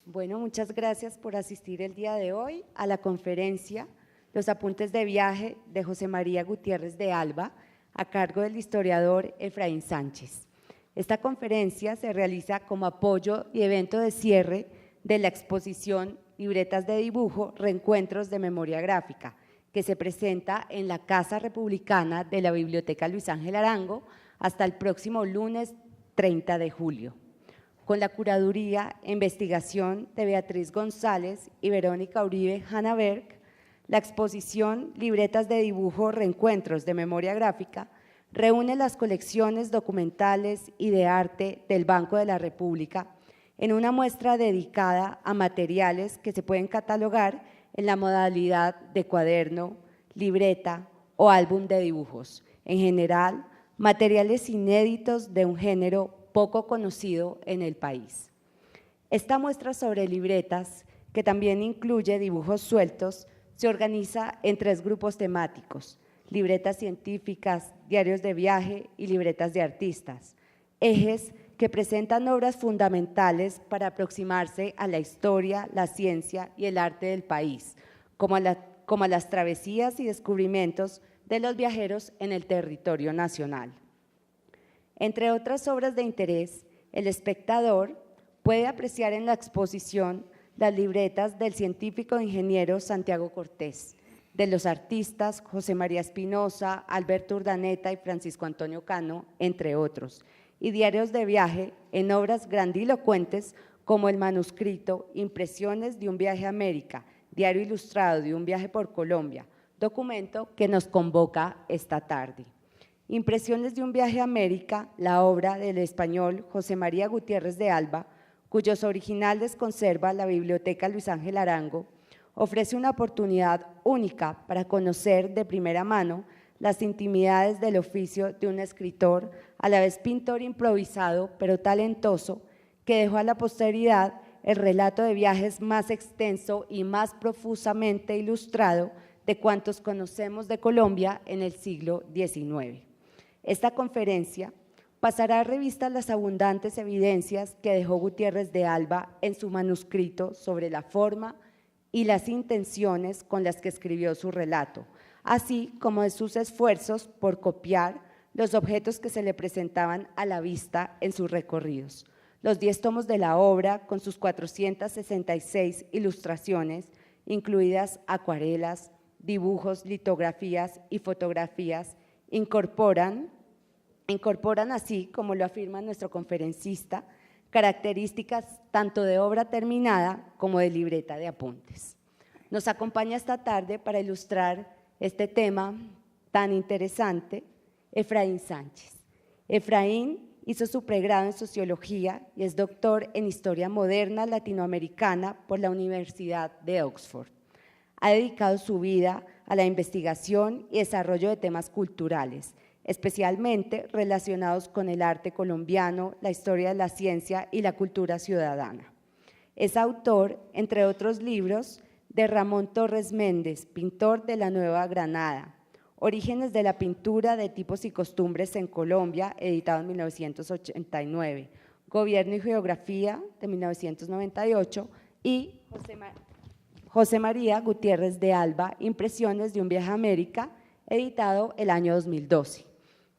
Bueno, muchas gracias por asistir el día de hoy a la conferencia Los apuntes de viaje de José María Gutiérrez de Alba, a cargo del historiador Efraín Sánchez. Esta conferencia se realiza como apoyo y evento de cierre de la exposición Libretas de dibujo, reencuentros de memoria gráfica, que se presenta en la Casa Republicana de la Biblioteca Luis Ángel Arango hasta el próximo lunes 30 de julio. Con la curaduría e investigación de Beatriz González y Verónica Uribe Hanaberg, la exposición Libretas de dibujo, reencuentros de memoria gráfica reúne las colecciones documentales y de arte del Banco de la República en una muestra dedicada a materiales que se pueden catalogar en la modalidad de cuaderno, libreta o álbum de dibujos. En general, materiales inéditos de un género poco conocido en el país. Esta muestra sobre libretas, que también incluye dibujos sueltos, se organiza en 3 grupos temáticos: libretas científicas, diarios de viaje y libretas de artistas, ejes que presentan obras fundamentales para aproximarse a la historia, la ciencia y el arte del país, como las travesías y descubrimientos de los viajeros en el territorio nacional. Entre otras obras de interés, el espectador puede apreciar en la exposición las libretas del científico e ingeniero Santiago Cortés, de los artistas José María Espinosa, Alberto Urdaneta y Francisco Antonio Cano, entre otros, y diarios de viaje en obras grandilocuentes como el manuscrito Impresiones de un viaje a América, diario ilustrado de un viaje por Colombia, documento que nos convoca esta tarde. Impresiones de un viaje a América, la obra del español José María Gutiérrez de Alba, cuyos originales conserva la Biblioteca Luis Ángel Arango, ofrece una oportunidad única para conocer de primera mano las intimidades del oficio de un escritor, a la vez pintor improvisado pero talentoso, que dejó a la posteridad el relato de viajes más extenso y más profusamente ilustrado de cuantos conocemos de Colombia en el siglo XIX. Esta conferencia pasará a revista las abundantes evidencias que dejó Gutiérrez de Alba en su manuscrito sobre la forma y las intenciones con las que escribió su relato, así como de sus esfuerzos por copiar los objetos que se le presentaban a la vista en sus recorridos. Los 10 tomos de la obra, con sus 466 ilustraciones, incluidas acuarelas, dibujos, litografías y fotografías, incorporan así, como lo afirma nuestro conferencista, características tanto de obra terminada como de libreta de apuntes. Nos acompaña esta tarde para ilustrar este tema tan interesante Efraín Sánchez. Efraín hizo su pregrado en Sociología y es doctor en Historia Moderna Latinoamericana por la Universidad de Oxford. Ha dedicado su vida a la investigación y desarrollo de temas culturales, especialmente relacionados con el arte colombiano, la historia de la ciencia y la cultura ciudadana. Es autor, entre otros libros, de Ramón Torres Méndez, pintor de la Nueva Granada, Orígenes de la pintura de tipos y costumbres en Colombia, editado en 1989, Gobierno y geografía, de 1998, y José María Gutiérrez de Alba, Impresiones de un viaje a América, editado el año 2012.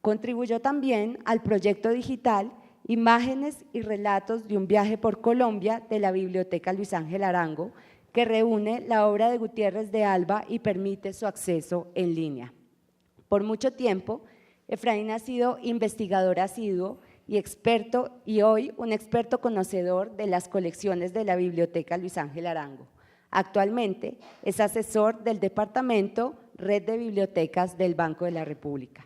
Contribuyó también al proyecto digital Imágenes y relatos de un viaje por Colombia de la Biblioteca Luis Ángel Arango, que reúne la obra de Gutiérrez de Alba y permite su acceso en línea. Por mucho tiempo, Efraín ha sido investigador asiduo y hoy un experto conocedor de las colecciones de la Biblioteca Luis Ángel Arango. Actualmente es asesor del Departamento Red de Bibliotecas del Banco de la República.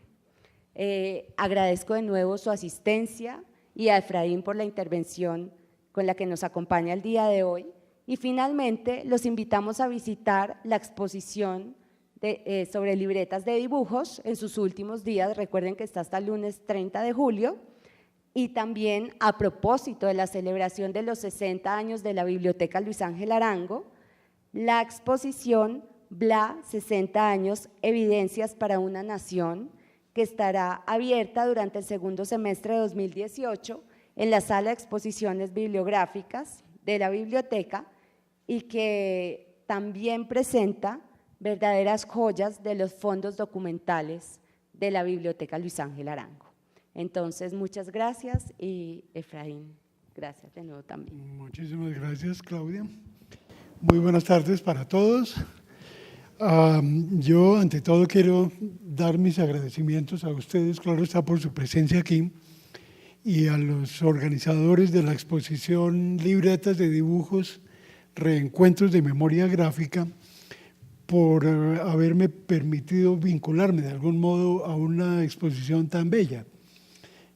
Agradezco de nuevo su asistencia y a Efraín por la intervención con la que nos acompaña el día de hoy. Y finalmente los invitamos a visitar la exposición sobre libretas de dibujos en sus últimos días. Recuerden que está hasta el lunes 30 de julio. Y también, a propósito de la celebración de los 60 años de la Biblioteca Luis Ángel Arango, la exposición BLA 60 años, Evidencias para una Nación, que estará abierta durante el segundo semestre de 2018 en la Sala de Exposiciones Bibliográficas de la biblioteca y que también presenta verdaderas joyas de los fondos documentales de la Biblioteca Luis Ángel Arango. Entonces, muchas gracias y Efraín, gracias de nuevo también. Muchísimas gracias, Claudia. Muy buenas tardes para todos. Yo, ante todo, quiero dar mis agradecimientos a ustedes, claro está, por su presencia aquí, y a los organizadores de la exposición Libretas de Dibujos, Reencuentros de Memoria Gráfica, por haberme permitido vincularme de algún modo a una exposición tan bella.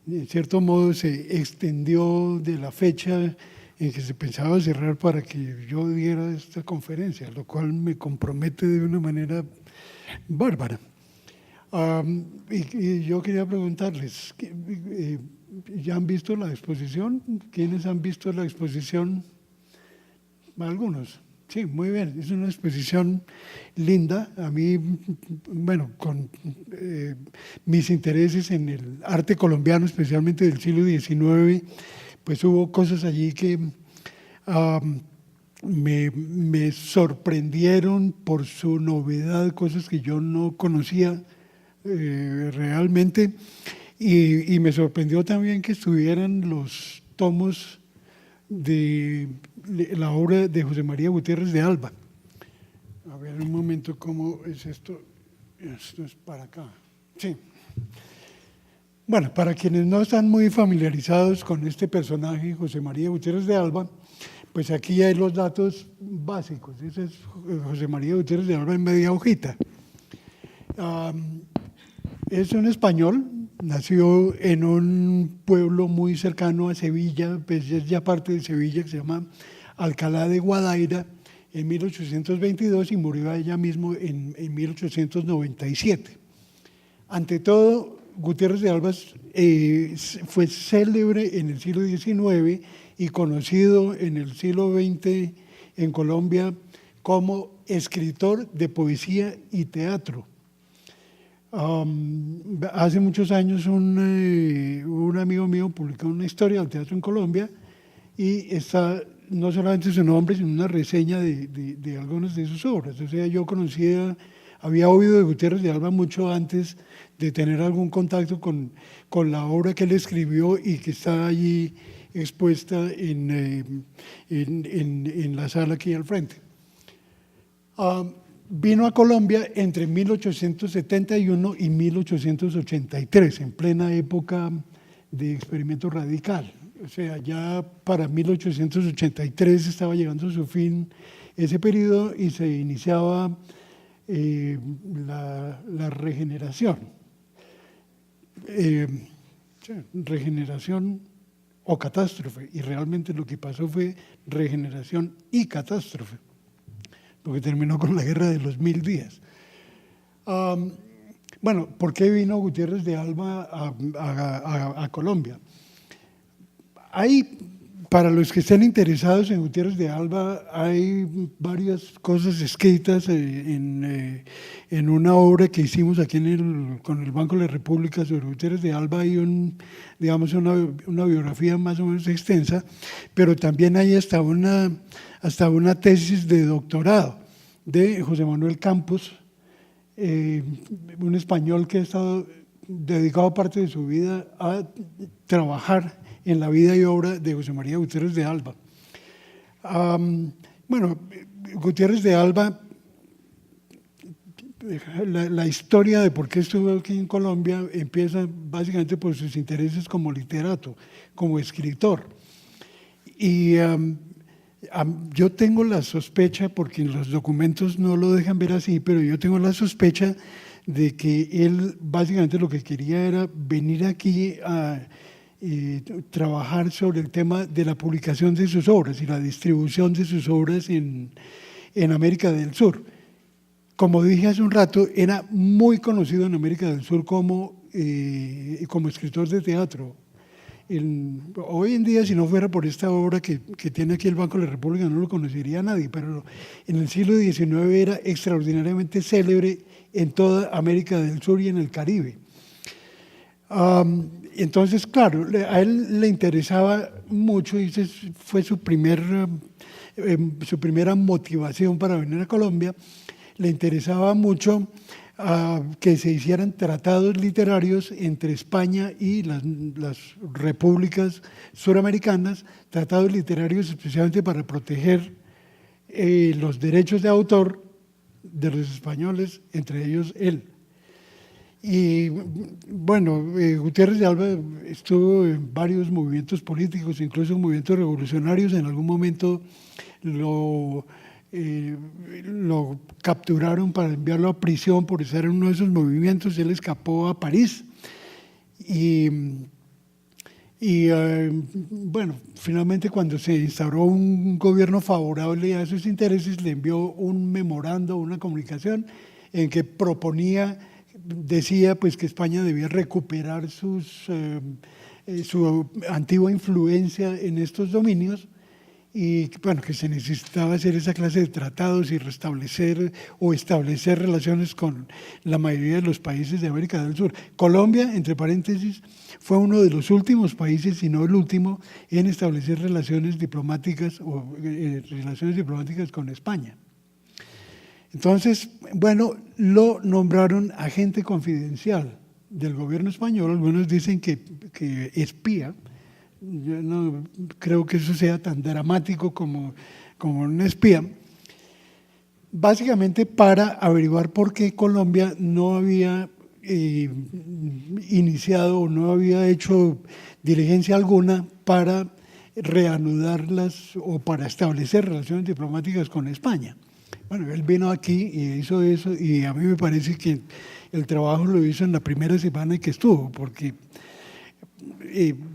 En cierto modo se extendió de la fecha en que se pensaba cerrar para que yo diera esta conferencia, lo cual me compromete de una manera bárbara. Y yo quería preguntarles, ¿ya han visto la exposición? ¿Quiénes han visto la exposición? Algunos. Sí, muy bien. Es una exposición linda. A mí, bueno, con mis intereses en el arte colombiano, especialmente del siglo XIX, pues hubo cosas allí que me sorprendieron por su novedad, cosas que yo no conocía realmente, y me sorprendió también que estuvieran los tomos de la obra de José María Gutiérrez de Alba. A ver un momento, ¿cómo es esto? Esto es para acá. Sí. Bueno, para quienes no están muy familiarizados con este personaje, José María Gutiérrez de Alba, pues aquí hay los datos básicos. Ese es José María Gutiérrez de Alba en media hojita. Es un español, nació en un pueblo muy cercano a Sevilla, pues es ya parte de Sevilla, que se llama Alcalá de Guadaira, en 1822 y murió allá mismo en 1897. Ante todo, Gutiérrez de Alba fue célebre en el siglo XIX y conocido en el siglo XX en Colombia como escritor de poesía y teatro. Hace muchos años un amigo mío publicó una historia del teatro en Colombia y está no solamente su nombre, sino una reseña de algunas de sus obras. O sea, yo había oído de Gutiérrez de Alba mucho antes de tener algún contacto con la obra que él escribió y que está allí expuesta en la sala aquí al frente. Vino a Colombia entre 1871 y 1883, en plena época de experimento radical. O sea, ya para 1883 estaba llegando a su fin ese periodo y se iniciaba la regeneración. Regeneración o catástrofe, y realmente lo que pasó fue regeneración y catástrofe, porque terminó con la guerra de los 1000 días. Bueno, ¿por qué vino Gutiérrez de Alba a Colombia? Para los que estén interesados en Gutiérrez de Alba, hay varias cosas escritas en una obra que hicimos aquí con el Banco de la República sobre Gutiérrez de Alba. Hay una biografía más o menos extensa, pero también hay hasta una tesis de doctorado de José Manuel Campos, un español que ha estado dedicado parte de su vida a trabajar en la vida y obra de José María Gutiérrez de Alba. Bueno, Gutiérrez de Alba, la historia de por qué estuvo aquí en Colombia empieza básicamente por sus intereses como literato, como escritor. Y yo tengo la sospecha, porque los documentos no lo dejan ver así, pero yo tengo la sospecha de que él básicamente lo que quería era venir aquí a trabajar sobre el tema de la publicación de sus obras y la distribución de sus obras en América del Sur. Como dije hace un rato, era muy conocido en América del Sur como escritor de teatro. Hoy en día, si no fuera por esta obra que tiene aquí el Banco de la República, no lo conocería nadie, pero en el siglo XIX era extraordinariamente célebre en toda América del Sur y en el Caribe. Entonces, claro, a él le interesaba mucho y esa fue su primera motivación para venir a Colombia. Le interesaba mucho que se hicieran tratados literarios entre España y las repúblicas suramericanas, tratados literarios especialmente para proteger los derechos de autor de los españoles, entre ellos él. Y bueno, Gutiérrez de Alba estuvo en varios movimientos políticos, incluso movimientos revolucionarios. En algún momento lo capturaron para enviarlo a prisión por estar en uno de esos movimientos. Él escapó a París y bueno, finalmente cuando se instauró un gobierno favorable a sus intereses, le envió un memorando, una comunicación en que decía pues que España debía recuperar su antigua influencia en estos dominios y bueno, que se necesitaba hacer esa clase de tratados y restablecer o establecer relaciones con la mayoría de los países de América del Sur. Colombia, entre paréntesis, fue uno de los últimos países, si no el último, en establecer relaciones diplomáticas con España. Entonces, bueno, lo nombraron agente confidencial del gobierno español. Algunos dicen que espía. Yo no creo que eso sea tan dramático como un espía. Básicamente para averiguar por qué Colombia no había iniciado o no había hecho diligencia alguna para reanudarlas o para establecer relaciones diplomáticas con España. Bueno, él vino aquí y hizo eso y a mí me parece que el trabajo lo hizo en la primera semana que estuvo, porque,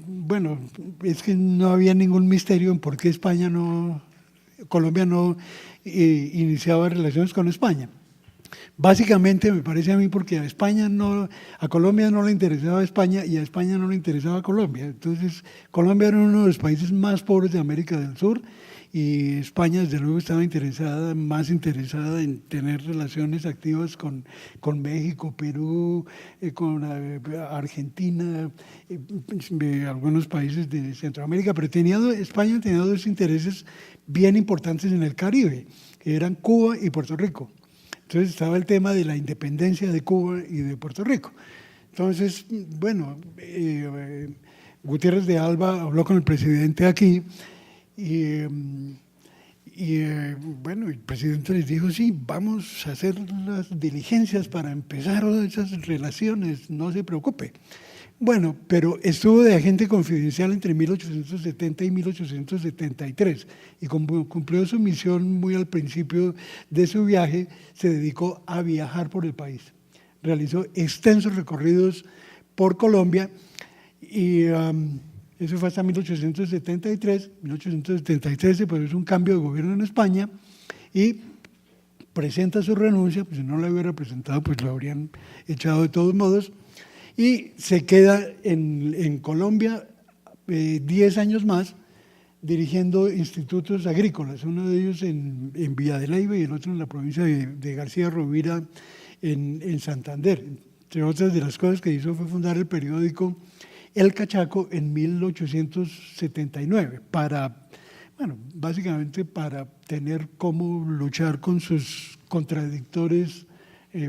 bueno, es que no había ningún misterio en por qué Colombia no iniciaba relaciones con España. Básicamente me parece a mí porque a Colombia no le interesaba España y a España no le interesaba Colombia. Entonces, Colombia era uno de los países más pobres de América del Sur y España, desde luego, estaba más interesada en tener relaciones activas con México, Perú, con Argentina, algunos países de Centroamérica, pero España tenía dos intereses bien importantes en el Caribe, que eran Cuba y Puerto Rico. Entonces estaba el tema de la independencia de Cuba y de Puerto Rico. Entonces, bueno, Gutiérrez de Alba habló con el presidente aquí y bueno, el presidente les dijo, sí, vamos a hacer las diligencias para empezar esas relaciones, no se preocupe. Bueno, pero estuvo de agente confidencial entre 1870 y 1873 y como cumplió su misión muy al principio de su viaje, se dedicó a viajar por el país. Realizó extensos recorridos por Colombia y eso fue hasta 1873. 1873 se produjo un cambio de gobierno en España y presenta su renuncia, pues si no la hubiera presentado, pues lo habrían echado de todos modos. Y se queda en Colombia 10 años más dirigiendo institutos agrícolas, uno de ellos en Villa de Leyva y el otro en la provincia de García Rovira en Santander. Entre otras de las cosas que hizo fue fundar el periódico El Cachaco en 1879 básicamente para tener cómo luchar con sus contradictores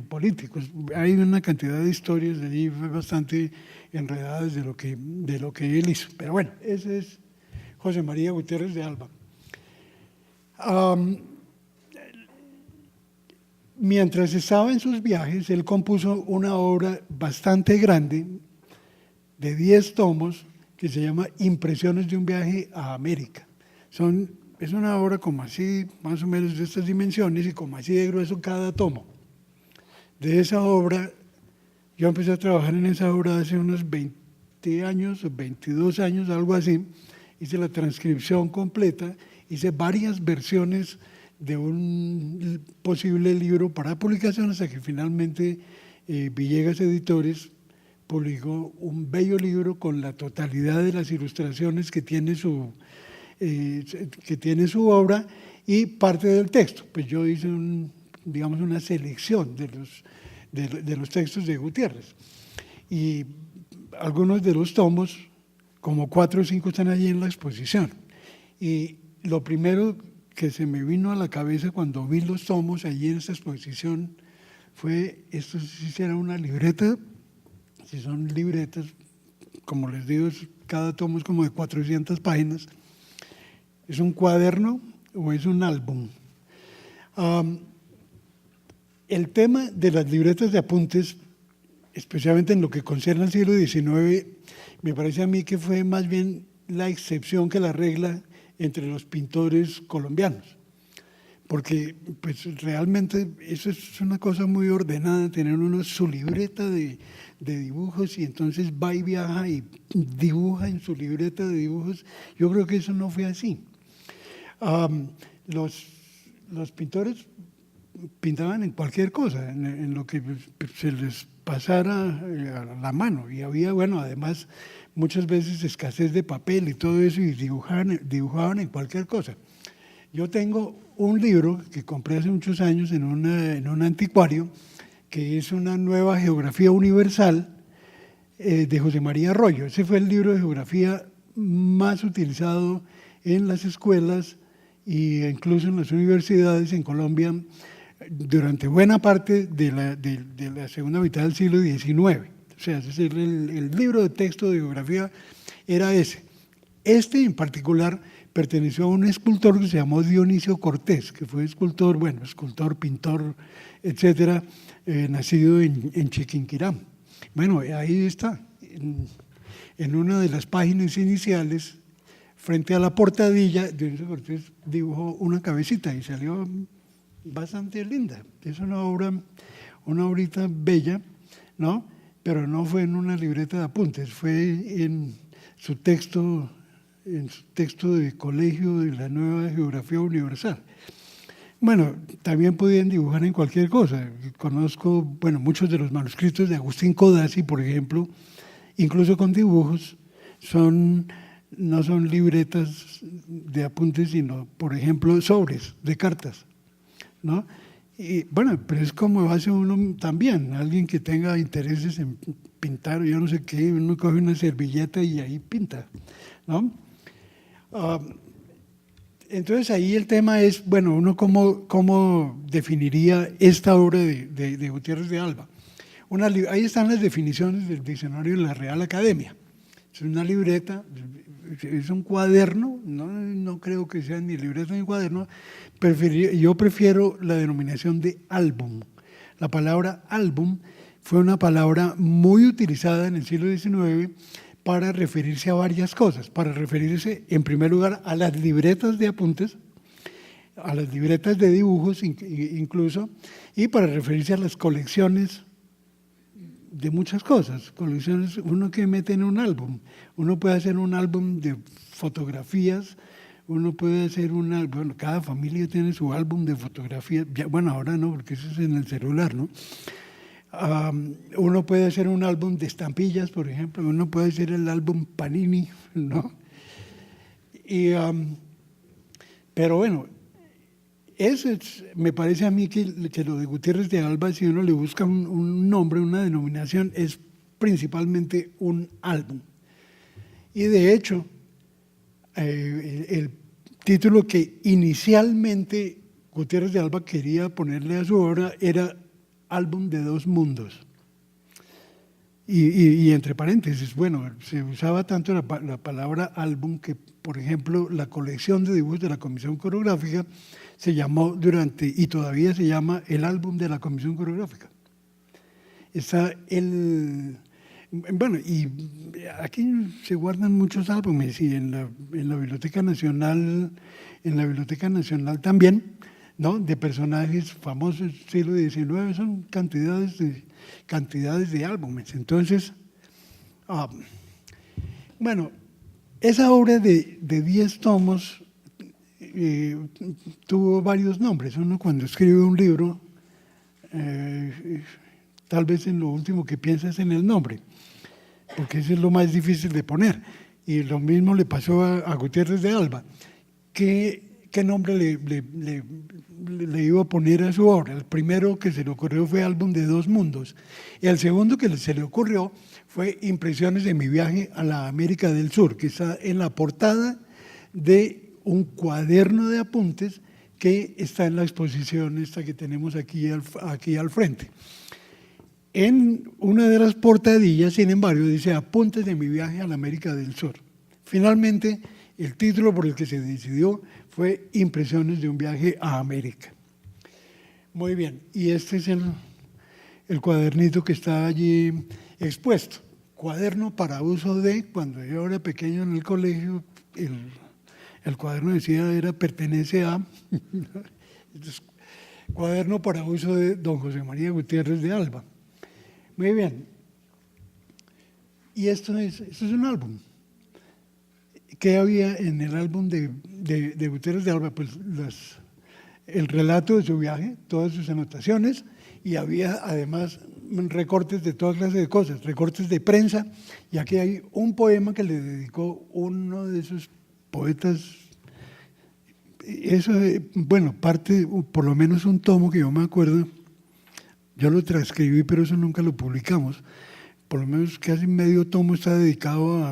políticos. Hay una cantidad de historias de allí bastante enredadas de lo que él hizo. Pero bueno, ese es José María Gutiérrez de Alba. Mientras estaba en sus viajes, él compuso una obra bastante grande de 10 tomos que se llama Impresiones de un viaje a América. Es una obra como así, más o menos de estas dimensiones y como así de grueso cada tomo. De esa obra, yo empecé a trabajar en esa obra hace unos 20 años o 22 años, algo así. Hice la transcripción completa, hice varias versiones de un posible libro para publicación hasta que finalmente Villegas Editores publicó un bello libro con la totalidad de las ilustraciones que tiene su obra y parte del texto. Pues yo hice una selección de los textos de Gutiérrez. Y algunos de los tomos, como 4 o 5 están allí en la exposición. Y lo primero que se me vino a la cabeza cuando vi los tomos allí en esta exposición fue, esto si será una libreta, si son libretas, como les digo, cada tomo es como de 400 páginas, ¿es un cuaderno o es un álbum? El tema de las libretas de apuntes, especialmente en lo que concierne al siglo XIX, me parece a mí que fue más bien la excepción que la regla entre los pintores colombianos, porque pues realmente eso es una cosa muy ordenada, tener uno su libreta de dibujos y entonces va y viaja y dibuja en su libreta de dibujos. Yo creo que eso no fue así. Los pintores pintaban en cualquier cosa, en lo que se les pasara a la mano, y había, bueno, además muchas veces escasez de papel y todo eso, y dibujaban en cualquier cosa. Yo tengo un libro que compré hace muchos años en un anticuario, que es una nueva geografía universal de José María Arroyo. Ese fue el libro de geografía más utilizado en las escuelas e incluso en las universidades en Colombia durante buena parte de la segunda mitad del siglo XIX. O sea, es decir, el libro de texto de geografía era ese. Este en particular perteneció a un escultor que se llamó Dionisio Cortés, que fue escultor, bueno, escultor, pintor, etcétera, nacido en Chiquinquirá. Bueno, ahí está, en una de las páginas iniciales, frente a la portadilla, Dionisio Cortés dibujó una cabecita y salió bastante linda. Es una obrita bella, ¿no? Pero no fue en una libreta de apuntes, fue en su texto de colegio de la nueva geografía universal. Bueno, también podían dibujar en cualquier cosa. Conozco, bueno, muchos de los manuscritos de Agustín Codazzi, por ejemplo, incluso con dibujos, no son libretas de apuntes, sino, por ejemplo, sobres de cartas, ¿no? Y bueno, pero es como hace uno también, alguien que tenga intereses en pintar, yo no sé qué, uno coge una servilleta y ahí pinta, ¿no? Entonces ahí el tema es, bueno, uno cómo definiría esta obra de Gutiérrez de Alba. Ahí están las definiciones del diccionario de la Real Academia. Es una libreta, es un cuaderno, no creo que sea ni libreta ni cuaderno, yo prefiero la denominación de álbum. La palabra álbum fue una palabra muy utilizada en el siglo XIX para referirse a varias cosas, para referirse en primer lugar a las libretas de apuntes, a las libretas de dibujos incluso, y para referirse a las colecciones de muchas cosas, colecciones, uno que mete en un álbum. Uno puede hacer un álbum de fotografías, uno puede hacer bueno, cada familia tiene su álbum de fotografías, bueno, ahora no, porque eso es en el celular, ¿no? Uno puede hacer un álbum de estampillas, por ejemplo, uno puede hacer el álbum Panini, ¿no? Pero bueno, me parece a mí que lo de Gutiérrez de Alba, si uno le busca un nombre, una denominación, es principalmente un álbum. Y de hecho, el título que inicialmente Gutiérrez de Alba quería ponerle a su obra era Álbum de dos mundos. Y entre paréntesis, bueno, se usaba tanto la palabra álbum que, por ejemplo, la colección de dibujos de la Comisión Coreográfica se llamó y todavía se llama el álbum de la Comisión Coreográfica. Está bueno, y aquí se guardan muchos álbumes, y en la Biblioteca Nacional también, ¿no? De personajes famosos del siglo XIX, son cantidades de álbumes. Entonces, bueno, esa obra de 10 tomos tuvo varios nombres. Uno cuando escribe un libro, tal vez en lo último que piensa es en el nombre, porque eso es lo más difícil de poner. Y lo mismo le pasó a Gutiérrez de Alba. ¿Qué nombre le iba a poner a su obra? El primero que se le ocurrió fue Álbum de dos mundos. Y el segundo que se le ocurrió fue Impresiones de mi viaje a la América del Sur, que está en la portada de un cuaderno de apuntes que está en la exposición esta que tenemos aquí al frente. En una de las portadillas, sin embargo, dice Apuntes de mi viaje a la América del Sur. Finalmente, el título por el que se decidió fue Impresiones de un viaje a América. Muy bien, y este es el cuadernito que está allí expuesto. Cuaderno para uso de, cuando yo era pequeño en el colegio, el cuaderno decía pertenece a, entonces, cuaderno para uso de don José María Gutiérrez de Alba. Muy bien, y esto es un álbum. ¿Qué había en el álbum de Gutiérrez de Alba? Pues el relato de su viaje, todas sus anotaciones, y había además recortes de toda clase de cosas, recortes de prensa, y aquí hay un poema que le dedicó uno de sus poetas. Eso, bueno, parte, por lo menos un tomo que yo me acuerdo, yo lo transcribí, pero eso nunca lo publicamos, por lo menos casi medio tomo está dedicado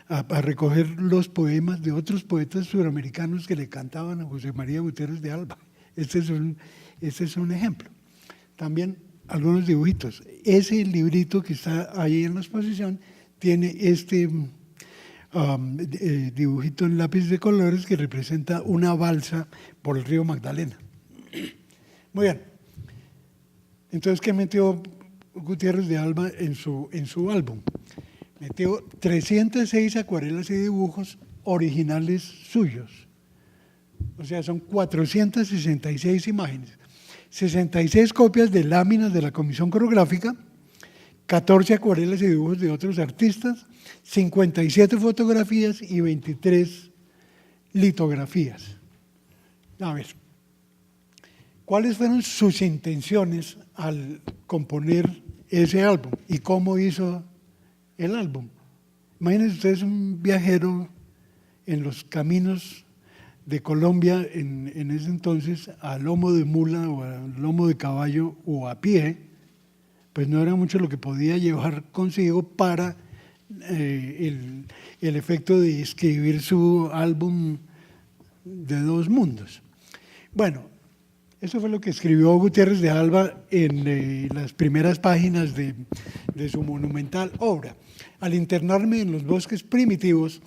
a recoger los poemas de otros poetas suramericanos que le cantaban a José María Gutiérrez de Alba. Este es un ejemplo. También algunos dibujitos. Ese librito que está ahí en la exposición tiene este dibujito en lápiz de colores que representa una balsa por el río Magdalena. Muy bien. Entonces, ¿qué metió Gutiérrez de Alba en su álbum? Metió 306 acuarelas y dibujos originales suyos. O sea, son 466 imágenes, 66 copias de láminas de la Comisión Coreográfica, 14 acuarelas y dibujos de otros artistas, 57 fotografías y 23 litografías. A ver, ¿cuáles fueron sus intenciones al componer ese álbum y cómo hizo el álbum? Imagínense ustedes un viajero en los caminos de Colombia en ese entonces a lomo de mula o a lomo de caballo o a pie, pues no era mucho lo que podía llevar consigo para el efecto de escribir su álbum de dos mundos. Bueno, eso fue lo que escribió Gutiérrez de Alba en las primeras páginas de su monumental obra. Al internarme en los bosques primitivos,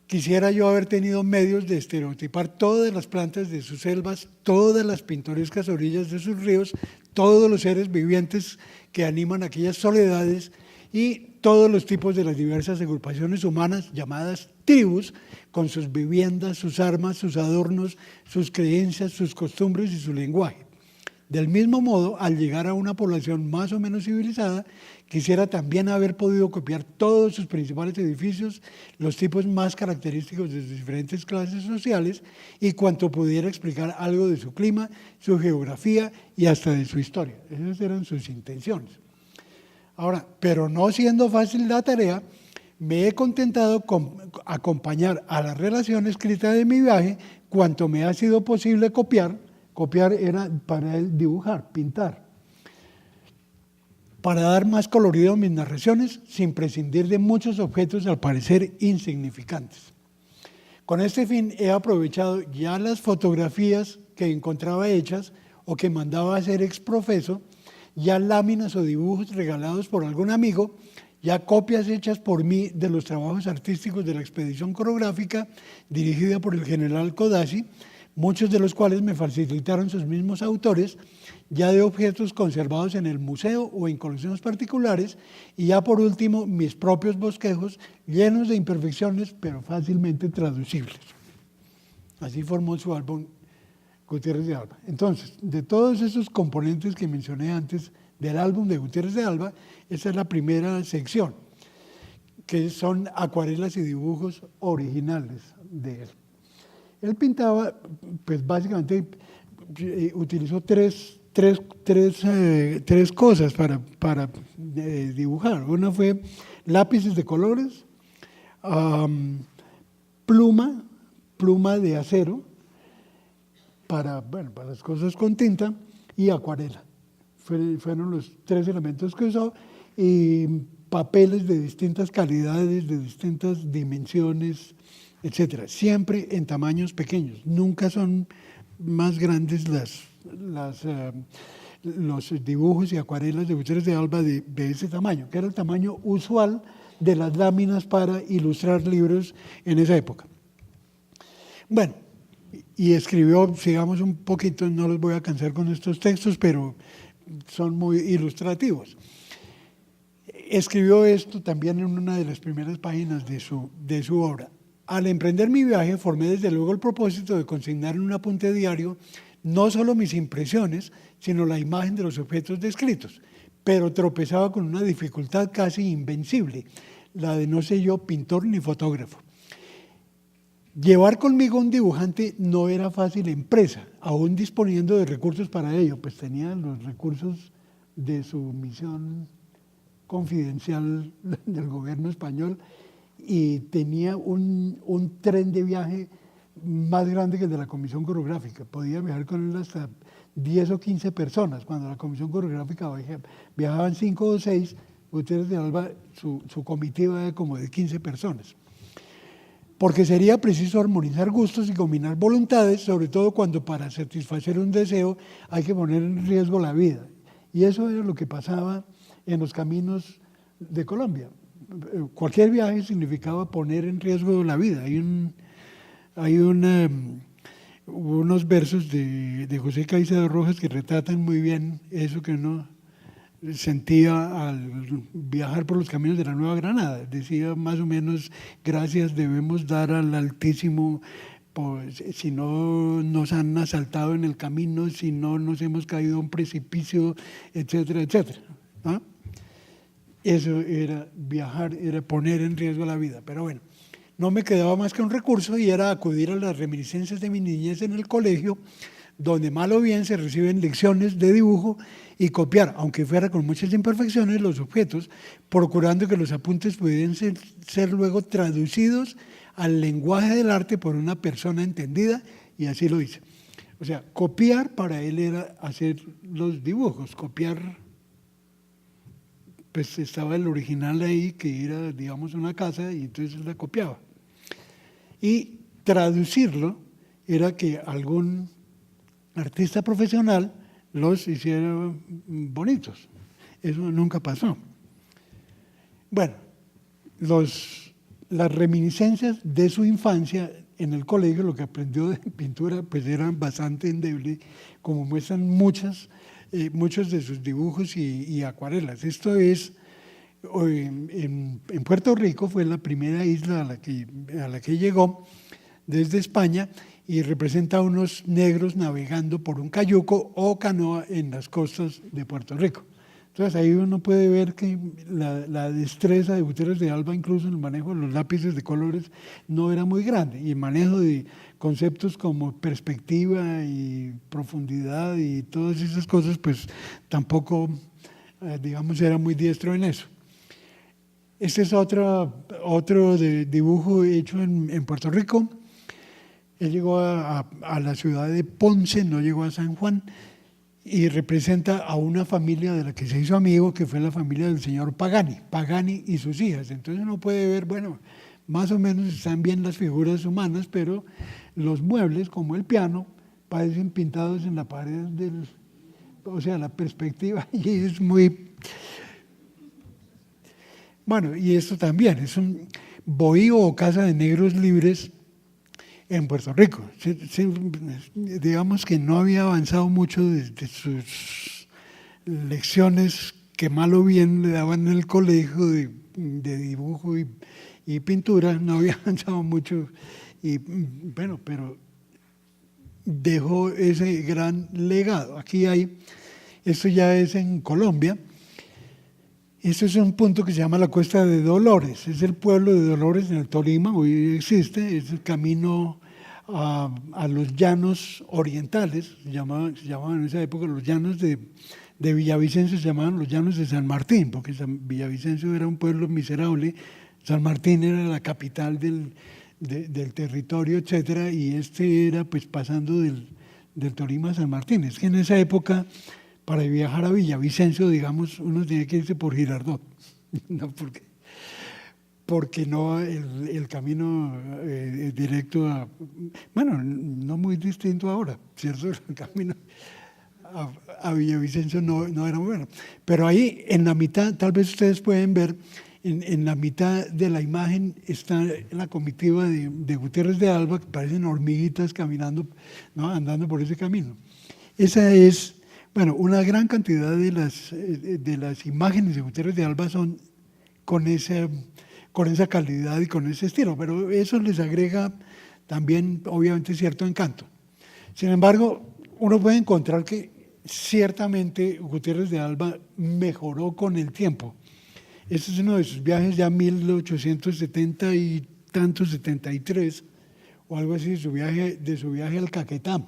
quisiera yo haber tenido medios de estereotipar todas las plantas de sus selvas, todas las pintorescas orillas de sus ríos, todos los seres vivientes que animan aquellas soledades y todos los tipos de las diversas agrupaciones humanas llamadas tribus, con sus viviendas, sus armas, sus adornos, sus creencias, sus costumbres y su lenguaje. Del mismo modo, al llegar a una población más o menos civilizada, quisiera también haber podido copiar todos sus principales edificios, los tipos más característicos de sus diferentes clases sociales y cuanto pudiera explicar algo de su clima, su geografía y hasta de su historia. Esas eran sus intenciones. Ahora, pero no siendo fácil la tarea, me he contentado con acompañar a la relación escrita de mi viaje cuanto me ha sido posible copiar. Copiar era para él dibujar, pintar, para dar más colorido a mis narraciones sin prescindir de muchos objetos al parecer insignificantes. Con este fin he aprovechado ya las fotografías que encontraba hechas o que mandaba hacer ex profeso, ya láminas o dibujos regalados por algún amigo, ya copias hechas por mí de los trabajos artísticos de la expedición coreográfica dirigida por el general Codazzi, muchos de los cuales me facilitaron sus mismos autores, ya de objetos conservados en el museo o en colecciones particulares, y ya por último mis propios bosquejos llenos de imperfecciones pero fácilmente traducibles. Así formó su álbum Gutiérrez de Alba. Entonces, de todos esos componentes que mencioné antes del álbum de Gutiérrez de Alba, esa es la primera sección, que son acuarelas y dibujos originales de él. Él pintaba, pues básicamente utilizó tres cosas para dibujar. Una fue lápices de colores, pluma de acero para las cosas con tinta y acuarela. Fueron los tres elementos que usó y papeles de distintas calidades, de distintas dimensiones, etcétera, siempre en tamaños pequeños, nunca son más grandes los dibujos y acuarelas de Gutiérrez de Alba de ese tamaño, que era el tamaño usual de las láminas para ilustrar libros en esa época. Bueno, y escribió, sigamos un poquito, no los voy a cansar con estos textos, pero son muy ilustrativos. Escribió esto también en una de las primeras páginas de su obra. Al emprender mi viaje, formé desde luego el propósito de consignar en un apunte diario no solo mis impresiones, sino la imagen de los objetos descritos, pero tropezaba con una dificultad casi invencible, la de no ser yo pintor ni fotógrafo. Llevar conmigo un dibujante no era fácil empresa, aún disponiendo de recursos para ello, pues tenía los recursos de su misión confidencial del gobierno español y tenía un tren de viaje más grande que el de la Comisión Coreográfica. Podía viajar con él hasta 10 o 15 personas. Cuando la Comisión Coreográfica viajaban 5 o 6, Gutiérrez de Alba, su comitiva era como de 15 personas. Porque sería preciso armonizar gustos y combinar voluntades, sobre todo cuando para satisfacer un deseo hay que poner en riesgo la vida. Y eso era lo que pasaba en los caminos de Colombia. Cualquier viaje significaba poner en riesgo la vida. Hay unos versos de José Caicedo Rojas que retratan muy bien eso que uno sentía al viajar por los caminos de la Nueva Granada. Decía más o menos: gracias debemos dar al Altísimo, pues, si no nos han asaltado en el camino, si no nos hemos caído a un precipicio, etcétera, etcétera, ¿no? Eso era viajar, era poner en riesgo la vida. Pero bueno, no me quedaba más que un recurso y era acudir a las reminiscencias de mi niñez en el colegio, donde mal o bien se reciben lecciones de dibujo y copiar, aunque fuera con muchas imperfecciones, los objetos, procurando que los apuntes pudieran ser luego traducidos al lenguaje del arte por una persona entendida, y así lo hice. O sea, copiar para él era hacer los dibujos, copiar, pues estaba el original ahí, que era, digamos, una casa, y entonces la copiaba. Y traducirlo era que algún artista profesional los hiciera bonitos. Eso nunca pasó. Bueno, las reminiscencias de su infancia en el colegio, lo que aprendió de pintura, pues eran bastante endebles, como muestran muchos de sus dibujos y acuarelas. Esto es, en Puerto Rico fue la primera isla a la que llegó desde España, y representa a unos negros navegando por un cayuco o canoa en las costas de Puerto Rico. Entonces ahí uno puede ver que la destreza de Gutiérrez de Alba, incluso en el manejo de los lápices de colores, no era muy grande, y el manejo de conceptos como perspectiva y profundidad y todas esas cosas, pues tampoco, digamos, era muy diestro en eso. Este es otro dibujo hecho en Puerto Rico. Él llegó a la ciudad de Ponce, no llegó a San Juan, y representa a una familia de la que se hizo amigo, que fue la familia del señor Pagani y sus hijas. Entonces uno puede ver, bueno, más o menos están bien las figuras humanas, pero los muebles, como el piano, parecen pintados en la pared o sea, la perspectiva, y es muy... Bueno, y esto también es un bohío o casa de negros libres en Puerto Rico. Digamos que no había avanzado mucho desde sus lecciones que mal o bien le daban en el colegio de dibujo y pintura, no había avanzado mucho, y bueno, pero dejó ese gran legado. Aquí esto ya es en Colombia. Esto es un punto que se llama la Cuesta de Dolores, es el pueblo de Dolores en el Tolima, hoy existe, es el camino a los llanos orientales, se llamaban en esa época los llanos de Villavicencio, se llamaban los llanos de San Martín, porque Villavicencio era un pueblo miserable, San Martín era la capital del territorio, etcétera, y este era pues pasando del Tolima a San Martín. Es que en esa época, para viajar a Villavicencio, digamos, uno tenía que irse por Girardot. no porque no el camino directo bueno, no muy distinto ahora, ¿cierto? El camino a Villavicencio no era muy bueno. Pero ahí en la mitad, tal vez ustedes pueden ver, en la mitad de la imagen está la comitiva de Gutiérrez de Alba, que parecen hormiguitas caminando, ¿no? Andando por ese camino. Esa es, bueno, una gran cantidad de las imágenes de Gutiérrez de Alba son con esa calidad y con ese estilo, pero eso les agrega también, obviamente, cierto encanto. Sin embargo, uno puede encontrar que ciertamente Gutiérrez de Alba mejoró con el tiempo. Este es uno de sus viajes ya 1870 y tantos, 73, o algo así, de su viaje al Caquetá.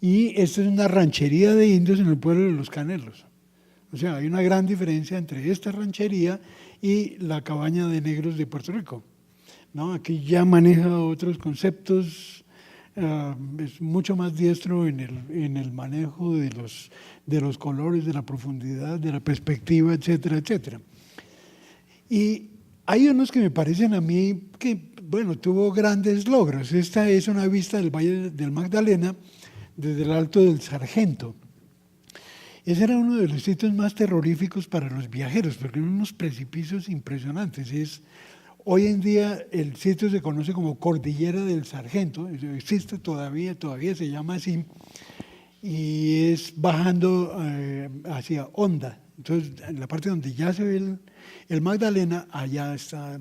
Y esta es una ranchería de indios en el pueblo de Los Canelos. O sea, hay una gran diferencia entre esta ranchería y la cabaña de negros de Puerto Rico, ¿no? Aquí ya maneja otros conceptos, es mucho más diestro en el manejo de los colores, de la profundidad, de la perspectiva, etcétera, etcétera. Y hay unos que me parecen a mí que, bueno, tuvo grandes logros. Esta es una vista del Valle del Magdalena desde el Alto del Sargento. Ese era uno de los sitios más terroríficos para los viajeros, porque eran unos precipicios impresionantes. Hoy en día el sitio se conoce como Cordillera del Sargento, existe todavía se llama así, y es bajando hacia Honda. Entonces, en la parte donde ya se ve el Magdalena, allá está.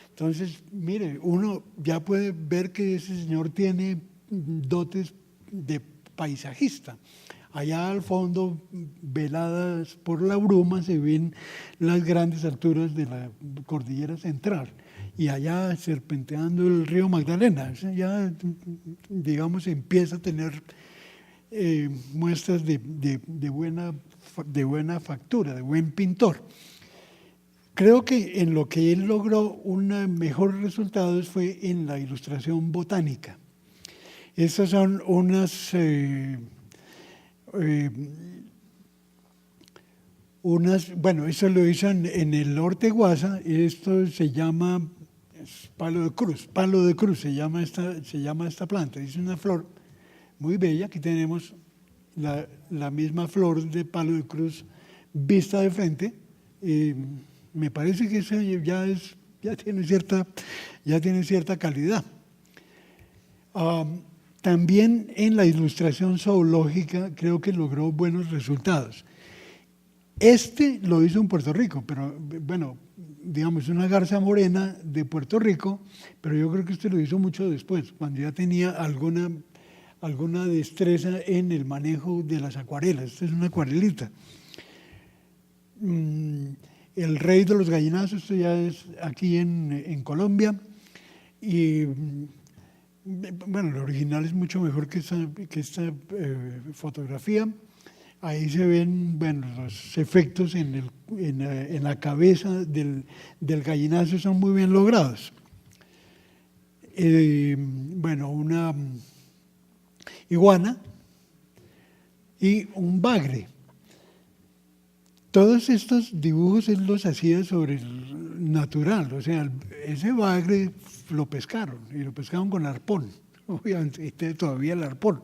Entonces, mire, uno ya puede ver que ese señor tiene dotes de paisajista. Allá al fondo, veladas por la bruma, se ven las grandes alturas de la cordillera central. Y allá, serpenteando el río Magdalena, ya, digamos, empieza a tener muestras de buena factura, de buen pintor. Creo que en lo que él logró mejores resultados fue en la ilustración botánica. Estas son unas bueno, eso lo hizo en el norte Guasa, esto se llama palo de cruz se llama esta planta, es una flor muy bella. Aquí tenemos la misma flor de palo de cruz vista de frente. Me parece que eso ya tiene cierta calidad. También en la ilustración zoológica creo que logró buenos resultados. Este lo hizo en Puerto Rico, pero bueno, digamos, una garza morena de Puerto Rico, pero yo creo que este lo hizo mucho después, cuando ya tenía alguna destreza en el manejo de las acuarelas. Esta es una acuarelita. El rey de los gallinazos, esto ya es aquí en Colombia, y bueno, el original es mucho mejor que esta fotografía. Ahí se ven, bueno, los efectos en la cabeza del gallinazo son muy bien logrados. Bueno, una iguana y un bagre. Todos estos dibujos él los hacía sobre el natural, o sea, ese bagre lo pescaron y lo pescaron con arpón, obviamente todavía el arpón.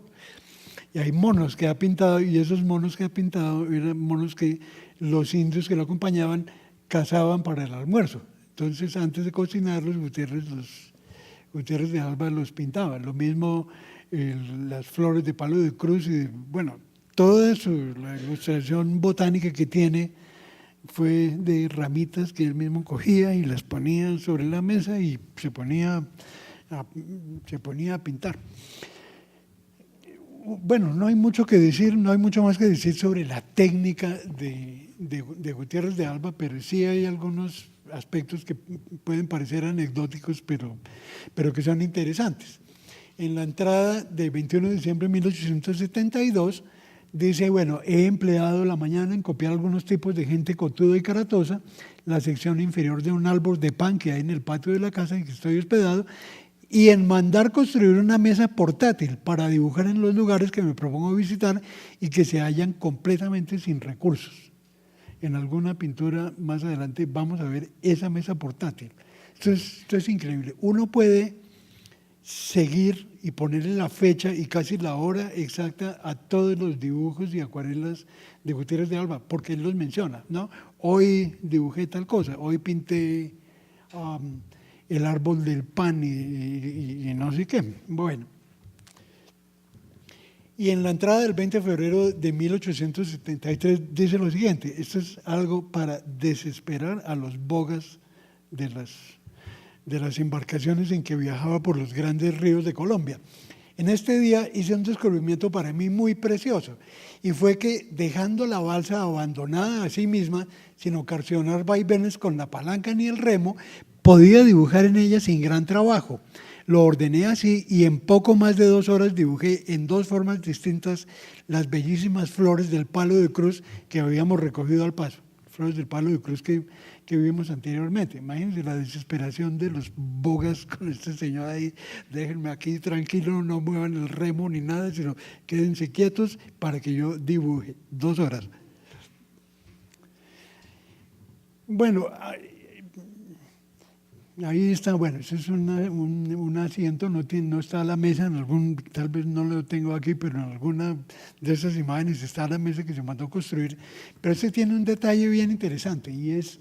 Y hay monos que ha pintado, y esos monos que ha pintado eran monos que los indios que lo acompañaban cazaban para el almuerzo. Entonces, antes de cocinarlos, Gutiérrez de Alba los pintaba. Lo mismo las flores de palo de cruz, y bueno, toda la ilustración botánica que tiene fue de ramitas que él mismo cogía y las ponía sobre la mesa y se ponía a pintar. Bueno, no hay mucho más que decir sobre la técnica de Gutiérrez de Alba, pero sí hay algunos aspectos que pueden parecer anecdóticos, pero que son interesantes. En la entrada del 21 de diciembre de 1872, dice, bueno, he empleado la mañana en copiar algunos tipos de gente cotuda y caratosa, la sección inferior de un árbol de pan que hay en el patio de la casa en que estoy hospedado, y en mandar construir una mesa portátil para dibujar en los lugares que me propongo visitar y que se hallan completamente sin recursos. en alguna pintura más adelante vamos a ver esa mesa portátil. Esto es increíble. Uno puede seguir y ponerle la fecha y casi la hora exacta a todos los dibujos y acuarelas de Gutiérrez de Alba, porque él los menciona, ¿no? Hoy dibujé tal cosa, hoy pinté el árbol del pan y no sé qué. Bueno. Y en la entrada del 20 de febrero de 1873 dice lo siguiente: esto es algo para desesperar a los bogas de las embarcaciones en que viajaba por los grandes ríos de Colombia. En este día hice un descubrimiento para mí muy precioso, y fue que, dejando la balsa abandonada a sí misma, sin ocasionar vaivenes con la palanca ni el remo, podía dibujar en ella sin gran trabajo. Lo ordené así y en poco más de 2 horas dibujé en 2 formas distintas las bellísimas flores del palo de cruz que habíamos recogido al paso. Flores del palo de cruz que vimos anteriormente. Imagínense la desesperación de los bogas con este señor ahí: déjenme aquí tranquilo, no muevan el remo ni nada, sino quédense quietos para que yo dibuje. 2 horas. Bueno, ahí está. Bueno, ese es un asiento, no está a la mesa, tal vez no lo tengo aquí, pero en alguna de esas imágenes está la mesa que se mandó construir. Pero este tiene un detalle bien interesante, y es,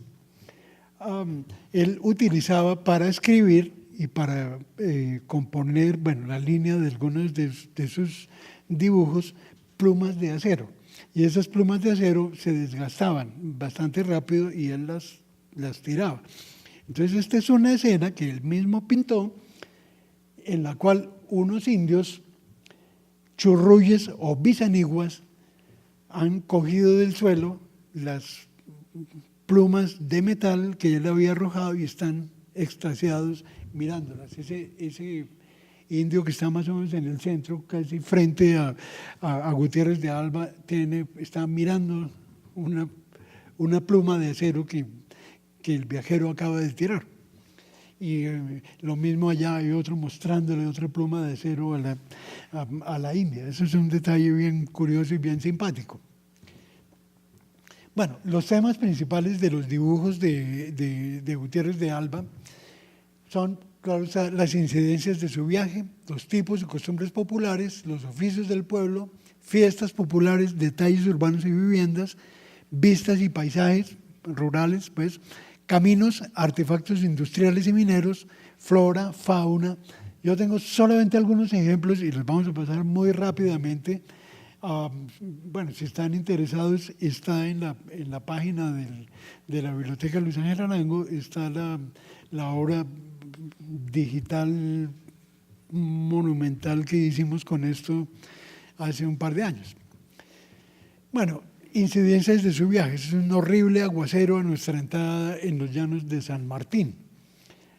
él utilizaba para escribir y para componer, bueno, la línea de algunos de sus dibujos, plumas de acero. Y esas plumas de acero se desgastaban bastante rápido y él las tiraba. Entonces, esta es una escena que él mismo pintó, en la cual unos indios churruyes o bisaniguas han cogido del suelo las plumas de metal que él había arrojado y están extasiados mirándolas. Ese indio que está más o menos en el centro, casi frente a Gutiérrez de Alba, está mirando una pluma de acero que el viajero acaba de tirar. Y lo mismo allá, hay otro mostrándole otra pluma de acero a la India. Eso es un detalle bien curioso y bien simpático. Bueno, los temas principales de los dibujos de Gutiérrez de Alba son, claro, las incidencias de su viaje, los tipos y costumbres populares, los oficios del pueblo, fiestas populares, detalles urbanos y viviendas, vistas y paisajes rurales, pues, caminos, artefactos industriales y mineros, flora, fauna. Yo tengo solamente algunos ejemplos y los vamos a pasar muy rápidamente. Bueno, si están interesados, está en la página de la Biblioteca Luis Ángel Arango, está la obra digital monumental que hicimos con esto hace un par de años. Bueno, incidencias de su viaje. Es un horrible aguacero a nuestra entrada en los llanos de San Martín.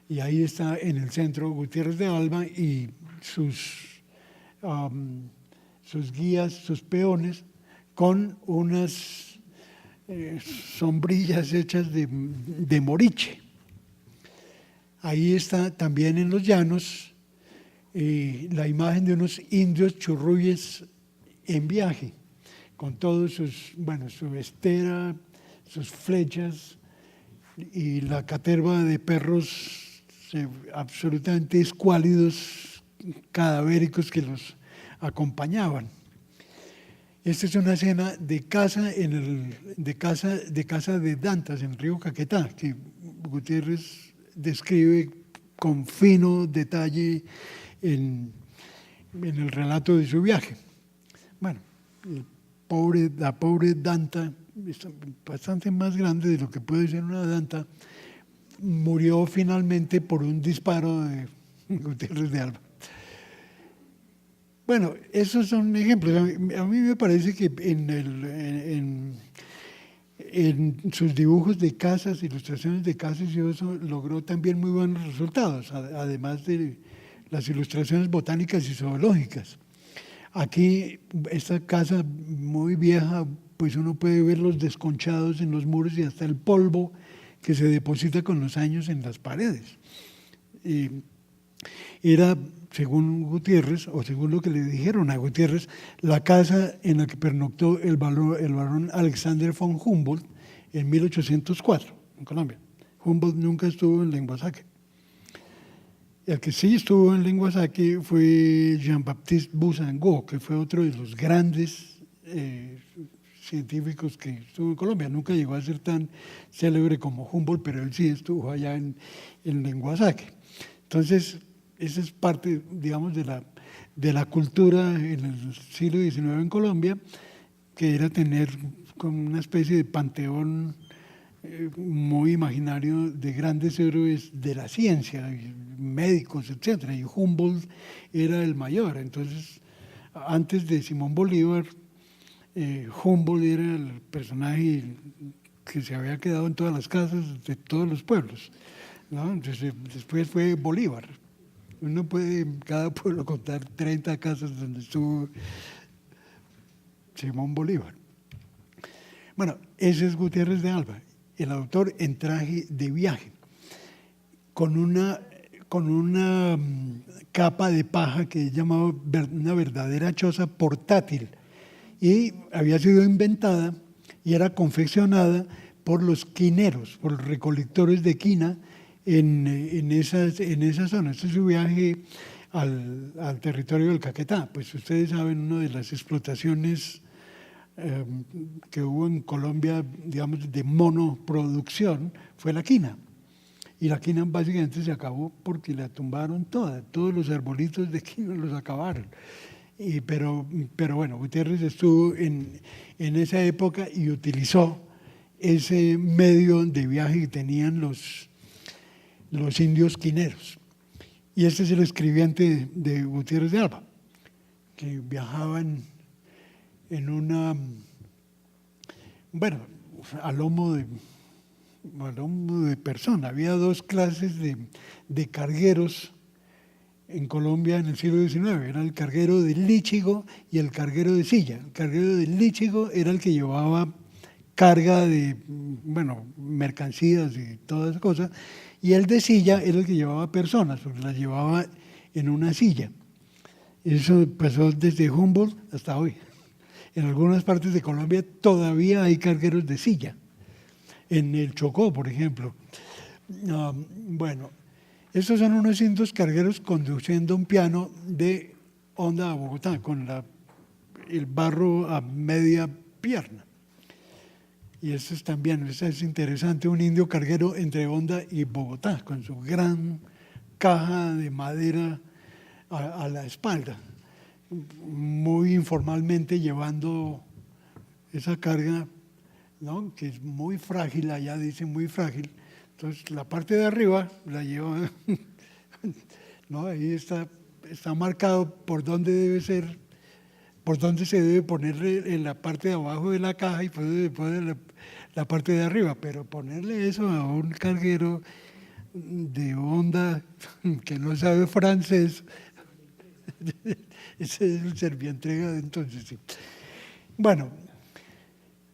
Y ahí está en el centro Gutiérrez de Alba y sus guías, sus peones, con unas sombrillas hechas de moriche. Ahí está también en los llanos la imagen de unos indios churruyes en viaje, con todos su estera, sus flechas y la caterva de perros absolutamente escuálidos, cadavéricos, que los acompañaban. Esta es una escena de casa de Dantas, en el río Caquetá, que Gutiérrez describe con fino detalle en el relato de su viaje. Bueno, la pobre Danta, bastante más grande de lo que puede ser una Danta, murió finalmente por un disparo de Gutiérrez de Alba. Bueno, esos son ejemplos. A mí me parece que en sus dibujos de casas, ilustraciones de casas y eso, logró también muy buenos resultados, además de las ilustraciones botánicas y zoológicas. Aquí, esta casa muy vieja, pues uno puede ver los desconchados en los muros y hasta el polvo que se deposita con los años en las paredes. Era, según Gutiérrez, o según lo que le dijeron a Gutiérrez, la casa en la que pernoctó el barón Alexander von Humboldt en 1804 en Colombia. Humboldt nunca estuvo en Lenguasaque. El que sí estuvo en Lenguasaque fue Jean-Baptiste Bousangot, que fue otro de los grandes científicos que estuvo en Colombia. Nunca llegó a ser tan célebre como Humboldt, pero él sí estuvo allá en Lenguasaque. Entonces, esa es parte, digamos, de la cultura en el siglo XIX en Colombia, que era tener como una especie de panteón muy imaginario de grandes héroes de la ciencia, médicos, etcétera, y Humboldt era el mayor. Entonces, antes de Simón Bolívar, Humboldt era el personaje que se había quedado en todas las casas de todos los pueblos, ¿no? Entonces, después fue Bolívar. Uno puede en cada pueblo contar 30 casas donde estuvo Simón Bolívar. Bueno, ese es Gutiérrez de Alba, el autor en traje de viaje, con una capa de paja que es llamada una verdadera choza portátil, y había sido inventada y era confeccionada por los quineros, por los recolectores de quina en esa zona. Este es su viaje al territorio del Caquetá. Pues ustedes saben, una de las explotaciones que hubo en Colombia, digamos, de monoproducción, fue la quina. Y la quina básicamente se acabó porque la tumbaron toda, todos los arbolitos de quina los acabaron. Pero bueno, Gutiérrez estuvo en esa época y utilizó ese medio de viaje que tenían los indios quineros. Y este es el escribiente de Gutiérrez de Alba, que viajaban en una, bueno, a lomo de persona. Había dos clases de cargueros en Colombia en el siglo XIX. Era el carguero de líchigo y el carguero de silla. El carguero de líchigo era el que llevaba carga de, bueno, mercancías y todas esas cosas, y el de silla era el que llevaba personas, porque las llevaba en una silla. Eso pasó desde Humboldt hasta hoy. En algunas partes de Colombia todavía hay cargueros de silla. En el Chocó, por ejemplo. Bueno, estos son unos indios cargueros conduciendo un piano de Honda a Bogotá, con el barro a media pierna. Y esto es también, esto es interesante, un indio carguero entre Honda y Bogotá, con su gran caja de madera a la espalda, muy informalmente llevando esa carga, ¿no?, que es muy frágil, allá dicen muy frágil. Entonces la parte de arriba la lleva, ¿no? Ahí está marcado por dónde debe ser, por dónde se debe poner en la parte de abajo de la caja y después la parte de arriba, pero ponerle eso a un carguero de Honda que no sabe francés, ese es el Servientrega de entonces, sí. Bueno,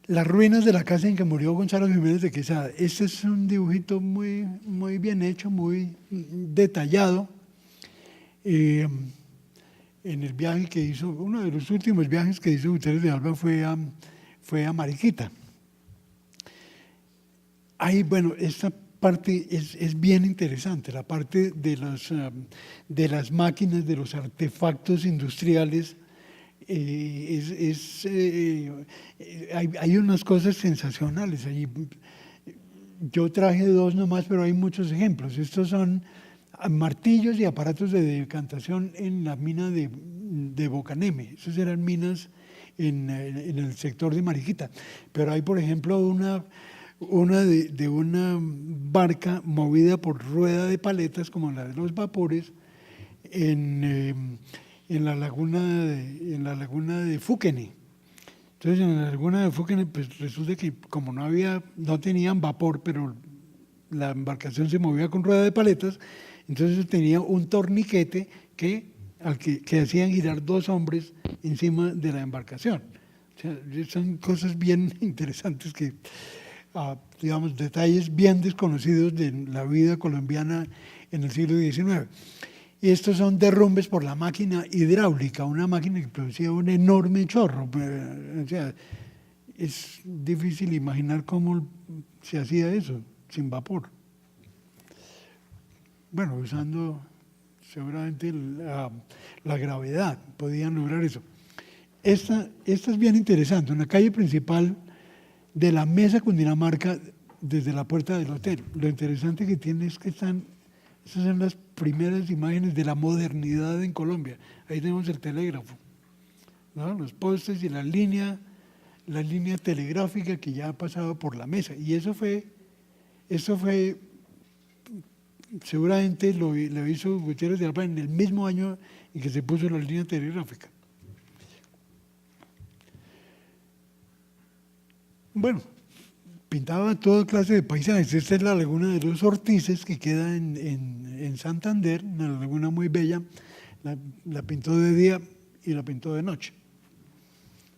las ruinas de la casa en que murió Gonzalo Jiménez de Quesada. Este es un dibujito muy, muy bien hecho, muy detallado. En el viaje que hizo, uno de los últimos viajes que hizo Gutiérrez de Alba fue a Mariquita. Ahí, bueno, esta parte es bien interesante, la parte de las máquinas, de los artefactos industriales. Hay unas cosas sensacionales allí. Yo traje dos nomás, pero hay muchos ejemplos. Estos son martillos y aparatos de decantación en la mina de Bocaneme. Esas eran minas en el sector de Mariquita. Pero hay, por ejemplo, una de una barca movida por rueda de paletas, como la de los vapores, en la laguna de Fuquene. Entonces, en la laguna de Fuquene, pues resulta que como no tenían vapor, pero la embarcación se movía con rueda de paletas, entonces tenía un torniquete que hacían girar dos hombres encima de la embarcación. O sea, son cosas bien interesantes que, digamos, detalles bien desconocidos de la vida colombiana en el siglo XIX. Y estos son derrumbes por la máquina hidráulica, una máquina que producía un enorme chorro. O sea, es difícil imaginar cómo se hacía eso, sin vapor. Bueno, usando seguramente la gravedad, podían lograr eso. Esta es bien interesante, en la calle principal de la Mesa Cundinamarca, desde la puerta del hotel. Lo interesante que tiene es que esas son las primeras imágenes de la modernidad en Colombia. Ahí tenemos el telégrafo, ¿no? Los postes y la línea telegráfica que ya ha pasado por la mesa. Y eso fue seguramente lo hizo Gutiérrez de Alba en el mismo año en que se puso la línea telegráfica. Bueno, pintaba toda clase de paisajes. Esta es la laguna de los Ortices, que queda en Santander, una laguna muy bella. La pintó de día y la pintó de noche.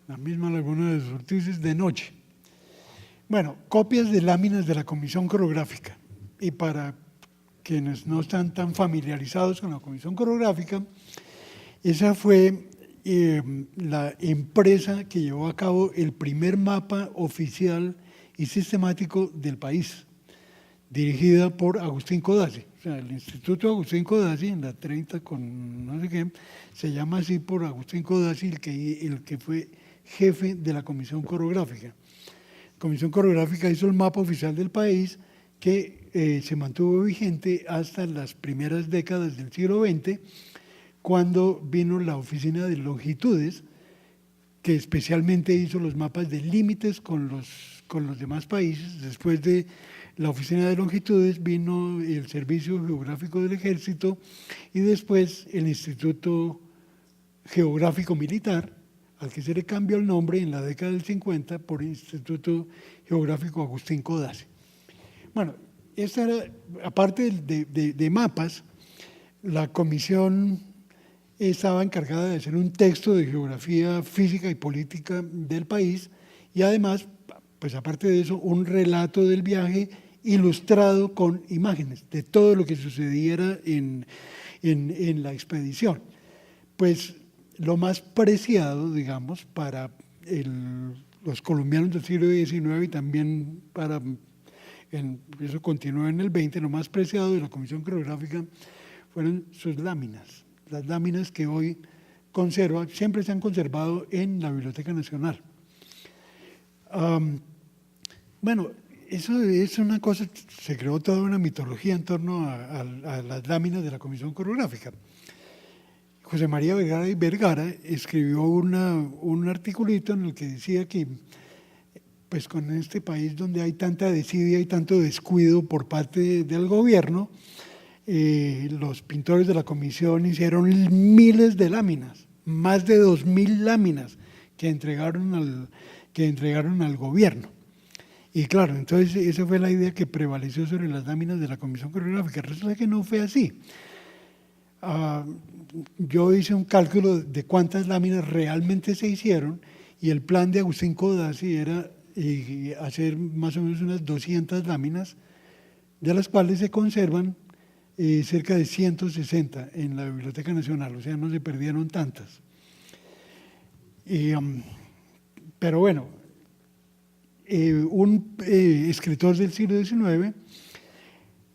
La misma laguna de los Ortices de noche. Bueno, copias de láminas de la Comisión Coreográfica. Y para quienes no están tan familiarizados con la Comisión Coreográfica, esa fue la empresa que llevó a cabo el primer mapa oficial y sistemático del país, dirigida por Agustín Codazzi. O sea, el Instituto Agustín Codazzi, en la 30 con no sé qué, se llama así por Agustín Codazzi, el que fue jefe de la Comisión Coreográfica. La Comisión Coreográfica hizo el mapa oficial del país que se mantuvo vigente hasta las primeras décadas del siglo XX, cuando vino la Oficina de Longitudes, que especialmente hizo los mapas de límites con los demás países. Después de la Oficina de Longitudes vino el Servicio Geográfico del Ejército y después el Instituto Geográfico Militar, al que se le cambió el nombre en la década del 50 por Instituto Geográfico Agustín Codazzi. Bueno, esta era, aparte de mapas, la comisión estaba encargada de hacer un texto de geografía física y política del país y además, pues aparte de eso, un relato del viaje ilustrado con imágenes de todo lo que sucediera en la expedición. Pues lo más preciado, digamos, para los colombianos del siglo XIX y también eso continuó en el XX, lo más preciado de la Comisión Coreográfica fueron sus láminas. Las láminas que hoy siempre se han conservado en la Biblioteca Nacional. Bueno, eso es una cosa, se creó toda una mitología en torno a las láminas de la Comisión Coreográfica. José María Vergara y Vergara escribió un articulito en el que decía que pues con este país donde hay tanta desidia y tanto descuido por parte del gobierno, los pintores de la comisión hicieron miles de láminas, más de 2.000 láminas que entregaron al gobierno. Y claro, entonces esa fue la idea que prevaleció sobre las láminas de la Comisión Coreográfica. Resulta que no fue así. Yo hice un cálculo de cuántas láminas realmente se hicieron y el plan de Agustín Codazzi era hacer más o menos unas 200 láminas, de las cuales se conservan cerca de 160 en la Biblioteca Nacional, o sea, no se perdieron tantas. Pero bueno, un escritor del siglo XIX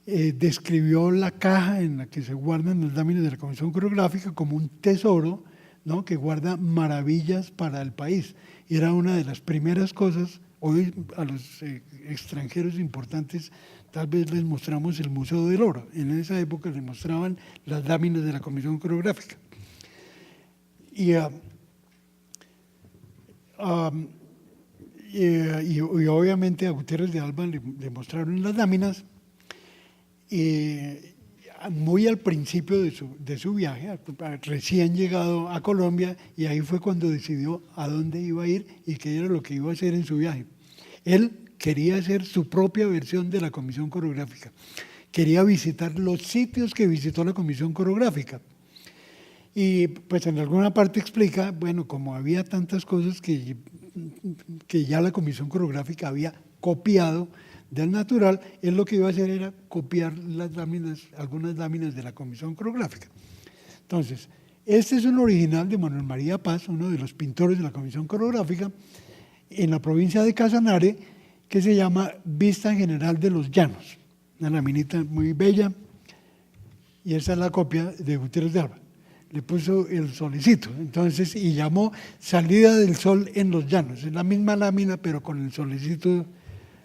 describió la caja en la que se guardan las láminas de la Comisión Coreográfica como un tesoro, ¿no?, que guarda maravillas para el país. Y era una de las primeras cosas. Hoy a los extranjeros importantes tal vez les mostramos el Museo del Oro. En esa época les mostraban las láminas de la Comisión Coreográfica. Y obviamente a Gutiérrez de Alba le mostraron las láminas. Muy al principio de su viaje, recién llegado a Colombia, y ahí fue cuando decidió a dónde iba a ir y qué era lo que iba a hacer en su viaje. Él quería hacer su propia versión de la Comisión Coreográfica. Quería visitar los sitios que visitó la Comisión Coreográfica. Y pues en alguna parte explica, bueno, como había tantas cosas que ya la Comisión Coreográfica había copiado del natural, él lo que iba a hacer era copiar algunas láminas de la Comisión Coreográfica. Entonces, este es un original de Manuel María Paz, uno de los pintores de la Comisión Coreográfica, en la provincia de Casanare, que se llama Vista General de los Llanos, una laminita muy bella, y esa es la copia de Gutiérrez de Alba. Le puso el solecito, entonces, y llamó Salida del Sol en los Llanos. Es la misma lámina, pero con el solecito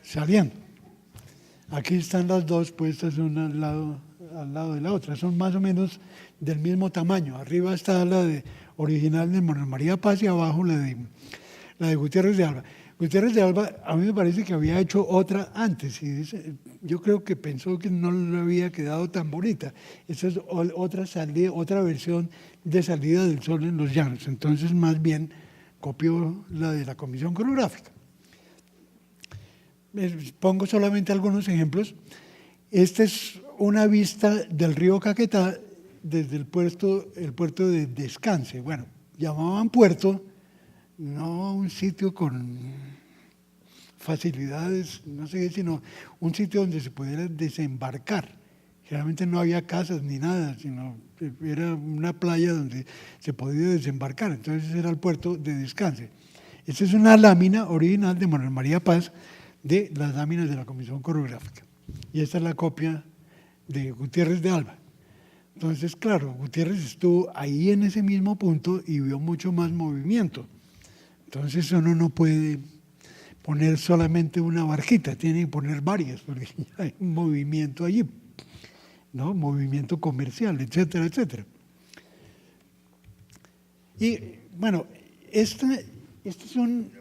saliendo. Aquí están las dos puestas una al lado de la otra. Son más o menos del mismo tamaño. Arriba está la de original de Manuel María Paz y abajo la de Gutiérrez de Alba. Gutiérrez de Alba, a mí me parece que había hecho otra antes y yo creo que pensó que no le había quedado tan bonita. Esa es otra versión de Salida del Sol en los Llanos. Entonces, más bien, copió la de la Comisión Coreográfica. Pongo solamente algunos ejemplos. Esta es una vista del río Caquetá desde el puerto de Descanse. Bueno, llamaban puerto, no un sitio con facilidades, no sé qué, sino un sitio donde se pudiera desembarcar. Generalmente no había casas ni nada, sino era una playa donde se podía desembarcar. Entonces era el puerto de Descanse. Esta es una lámina original de Manuel María Paz de las láminas de la Comisión Coreográfica. Y esta es la copia de Gutiérrez de Alba. Entonces, claro, Gutiérrez estuvo ahí en ese mismo punto y vio mucho más movimiento. Entonces uno no puede poner solamente una barquita, tiene que poner varias, porque hay un movimiento allí, ¿no? Movimiento comercial, etcétera, etcétera. Y bueno, este es un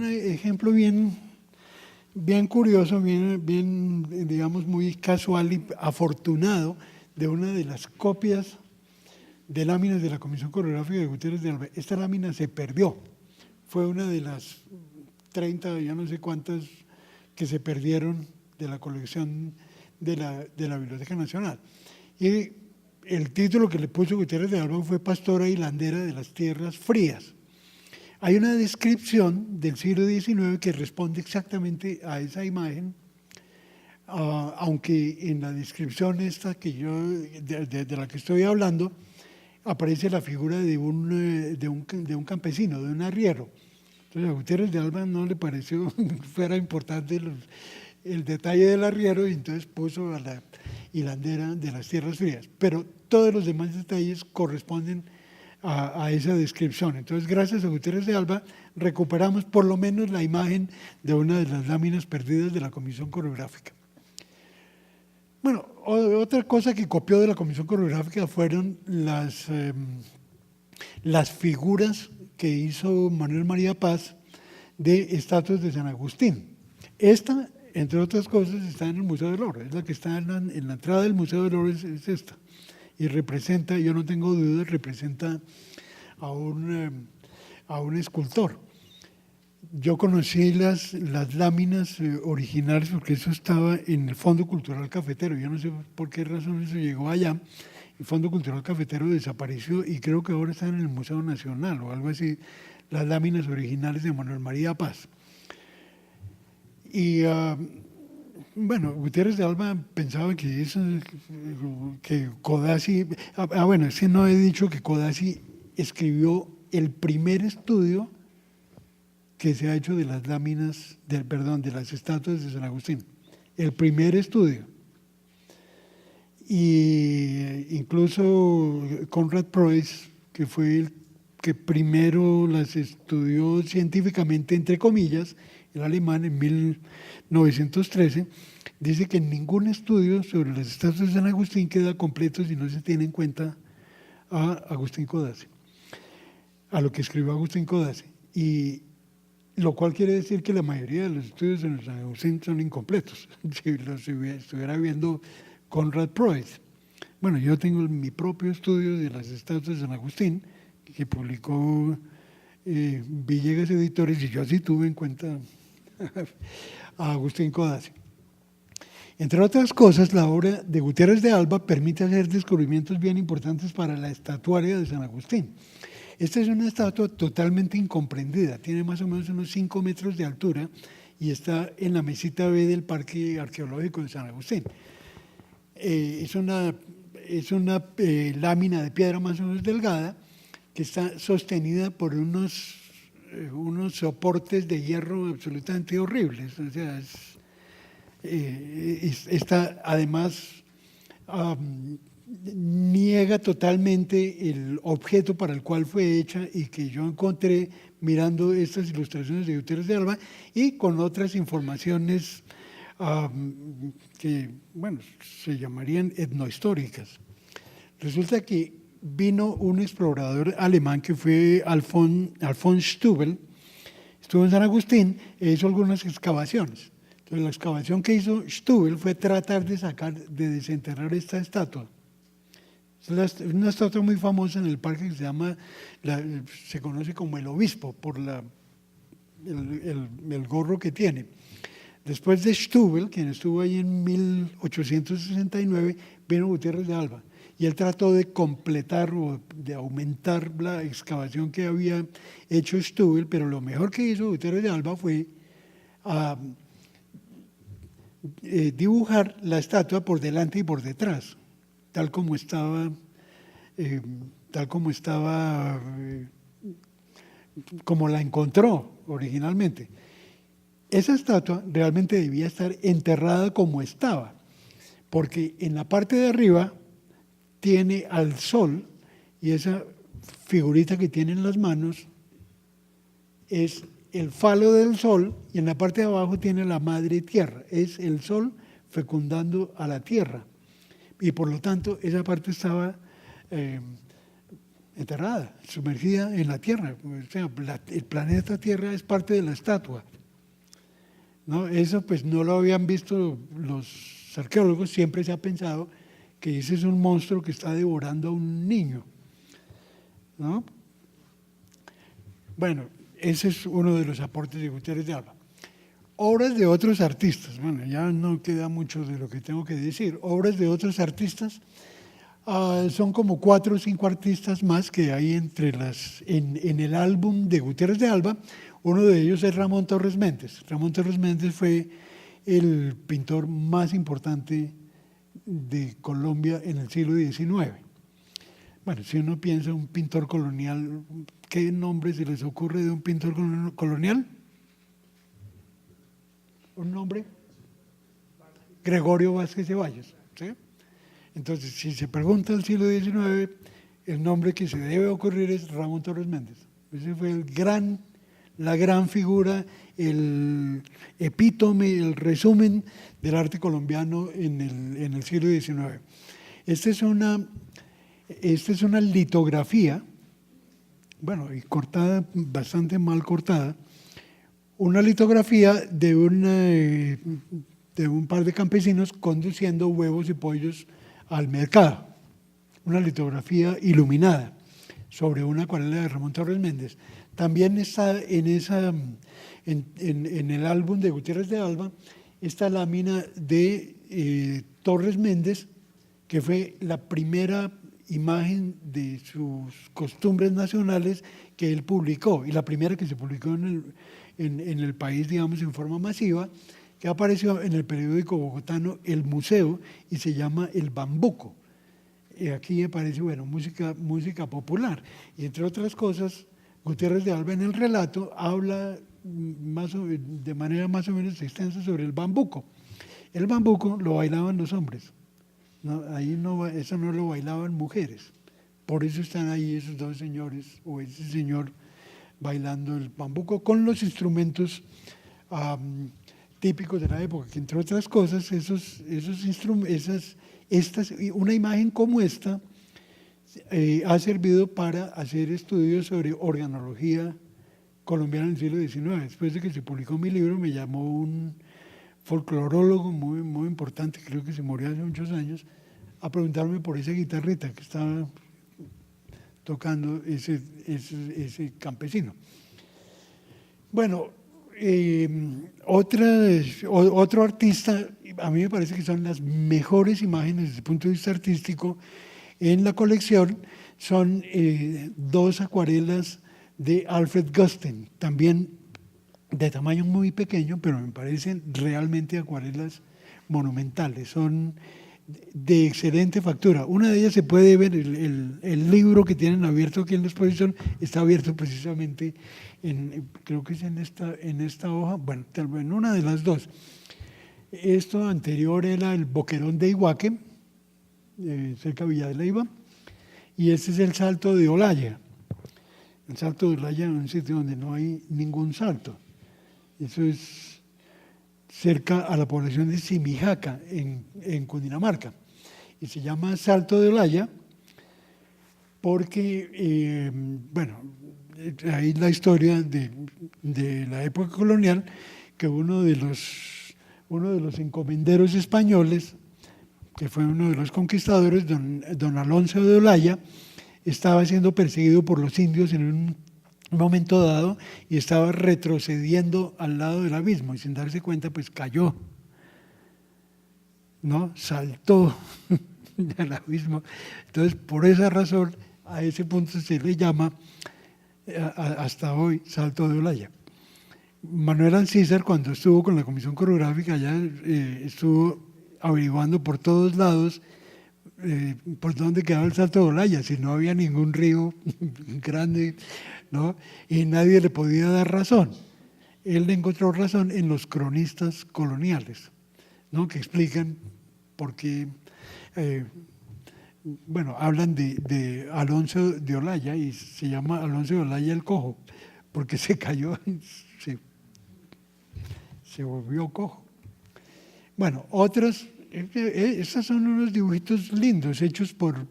ejemplo bien curioso, bien, digamos, muy casual y afortunado de una de las copias de láminas de la Comisión Coreográfica de Gutiérrez de Alba. Esta lámina se perdió, fue una de las 30, ya no sé cuántas, que se perdieron de la colección de la Biblioteca Nacional. Y el título que le puso Gutiérrez de Alba fue Pastora hilandera de las Tierras Frías. Hay una descripción del siglo XIX que responde exactamente a esa imagen, aunque en la descripción esta que de la que estoy hablando, aparece la figura de un campesino, de un arriero. Entonces a Gutiérrez de Alba no le pareció que fuera importante el detalle del arriero y entonces puso a la hilandera de las Tierras Frías. Pero todos los demás detalles corresponden a esa descripción. Entonces, gracias a Gutiérrez de Alba, recuperamos por lo menos la imagen de una de las láminas perdidas de la Comisión Coreográfica. Bueno, otra cosa que copió de la Comisión Coreográfica fueron las figuras que hizo Manuel María Paz de estatuas de San Agustín. Esta, entre otras cosas, está en el Museo del Oro, es la que está en la entrada del Museo del Oro, es esta. Y representa, yo no tengo dudas, representa a un escultor. Yo conocí las láminas originales porque eso estaba en el Fondo Cultural Cafetero. Yo no sé por qué razón eso llegó allá. El Fondo Cultural Cafetero desapareció y creo que ahora están en el Museo Nacional o algo así, las láminas originales de Manuel María Paz. Y bueno, Gutiérrez de Alba pensaba que Codazzi, bueno, es que no he dicho que Codazzi escribió el primer estudio que se ha hecho de las láminas, de las estatuas de San Agustín. El primer estudio. Y incluso Konrad Preuss, que fue el que primero las estudió científicamente, entre comillas, el alemán en 1913, dice que ningún estudio sobre las estatuas de San Agustín queda completo si no se tiene en cuenta a Agustín Codazzi, a lo que escribió Agustín Codazzi. Y lo cual quiere decir que la mayoría de los estudios de San Agustín son incompletos, si los estuviera viendo Konrad Preuss. Bueno, yo tengo mi propio estudio de las estatuas de San Agustín, que publicó Villegas Editores, y yo así tuve en cuenta a Agustín Codazzi. Entre otras cosas, la obra de Gutiérrez de Alba permite hacer descubrimientos bien importantes para la estatuaria de San Agustín. Esta es una estatua totalmente incomprendida, tiene más o menos unos 5 metros de altura y está en la mesita B del Parque Arqueológico de San Agustín. Es una lámina de piedra más o menos delgada que está sostenida por unos unos soportes de hierro absolutamente horribles. O sea, está además niega totalmente el objeto para el cual fue hecha y que yo encontré mirando estas ilustraciones de Gutiérrez de Alba y con otras informaciones que, bueno, se llamarían etnohistóricas. Resulta que vino un explorador alemán que fue Alfons Stubel, estuvo en San Agustín e hizo algunas excavaciones. Entonces, la excavación que hizo Stubel fue tratar de desenterrar esta estatua. Es una estatua muy famosa en el parque que se conoce como el obispo por el gorro que tiene. Después de Stubel, quien estuvo ahí en 1869, vino Gutiérrez de Alba y él trató de completar o de aumentar la excavación que había hecho Stubel, pero lo mejor que hizo Gutiérrez de Alba fue dibujar la estatua por delante y por detrás, tal como estaba, como la encontró originalmente. Esa estatua realmente debía estar enterrada como estaba, porque en la parte de arriba tiene al sol y esa figurita que tiene en las manos es el falo del sol y en la parte de abajo tiene la madre tierra, es el sol fecundando a la tierra y por lo tanto esa parte estaba enterrada, sumergida en la tierra, o sea, el planeta Tierra es parte de la estatua, ¿no? Eso pues no lo habían visto los arqueólogos, siempre se ha pensado que ese es un monstruo que está devorando a un niño, ¿no? Bueno, ese es uno de los aportes de Gutiérrez de Alba. Obras de otros artistas, bueno, ya no queda mucho de lo que tengo que decir. Obras de otros artistas, son como 4 o 5 artistas más que hay en el álbum de Gutiérrez de Alba. Uno de ellos es Ramón Torres Méndez. Ramón Torres Méndez fue el pintor más importante de Colombia en el siglo XIX. Bueno, si uno piensa en un pintor colonial, ¿qué nombre se les ocurre de un pintor colonial? ¿Un nombre? Gregorio Vázquez Ceballos, ¿sí? Entonces, si se pregunta el siglo XIX, el nombre que se debe ocurrir es Ramón Torres Méndez. Ese fue la gran figura, el epítome, el resumen del arte colombiano en el siglo XIX. Esta es una litografía, bueno, y cortada, bastante mal cortada, una litografía de un par de campesinos conduciendo huevos y pollos al mercado. Una litografía iluminada sobre una acuarela de Ramón Torres Méndez. También está en el álbum de Gutiérrez de Alba esta lámina de Torres Méndez, que fue la primera imagen de sus costumbres nacionales que él publicó, y la primera que se publicó en el país, digamos, en forma masiva, que apareció en el periódico bogotano El Museo y se llama El Bambuco. Y aquí aparece, bueno, música popular. Y entre otras cosas, Gutiérrez de Alba en el relato habla de manera más o menos extensa sobre el bambuco. El bambuco lo bailaban los hombres, ¿no? Eso no lo bailaban mujeres. Por eso están ahí esos dos señores o ese señor bailando el bambuco con los instrumentos típicos de la época, que entre otras cosas, una imagen como esta ha servido para hacer estudios sobre organología colombiana en el siglo XIX. Después de que se publicó mi libro, me llamó un folclorólogo muy, muy importante, creo que se murió hace muchos años, a preguntarme por esa guitarrita que estaba tocando ese campesino. Bueno, otro artista, a mí me parece que son las mejores imágenes desde el punto de vista artístico en la colección, son 2 acuarelas de Alfred Gusten, también de tamaño muy pequeño, pero me parecen realmente acuarelas monumentales. Son de excelente factura. Una de ellas se puede ver, el libro que tienen abierto aquí en la exposición, está abierto precisamente, creo que es en esta hoja, bueno, tal vez en una de las dos. Esto anterior era el Boquerón de Iguaque, cerca de Villa de Leyva, y este es el Salto de Olaya. El Salto de Olaya es un sitio donde no hay ningún salto. Eso es cerca a la población de Simijaca, en Cundinamarca. Y se llama Salto de Olaya porque, bueno, ahí la historia de la época colonial, que uno de los encomenderos españoles, que fue uno de los conquistadores, don Alonso de Olaya, estaba siendo perseguido por los indios en un momento dado y estaba retrocediendo al lado del abismo y sin darse cuenta pues cayó, ¿no? Saltó al abismo. Entonces por esa razón a ese punto se le llama hasta hoy Salto de Olaya. Manuel Ancísar, cuando estuvo con la Comisión Coreográfica, ya estuvo averiguando por todos lados por dónde quedaba el Salto de Olaya, si no había ningún río grande, ¿no? Y nadie le podía dar razón. Él encontró razón en los cronistas coloniales, ¿no? Que explican por qué, bueno, hablan de Alonso de Olaya y se llama Alonso de Olaya el Cojo, porque se cayó, se volvió cojo. Bueno, otros, estos son unos dibujitos lindos hechos por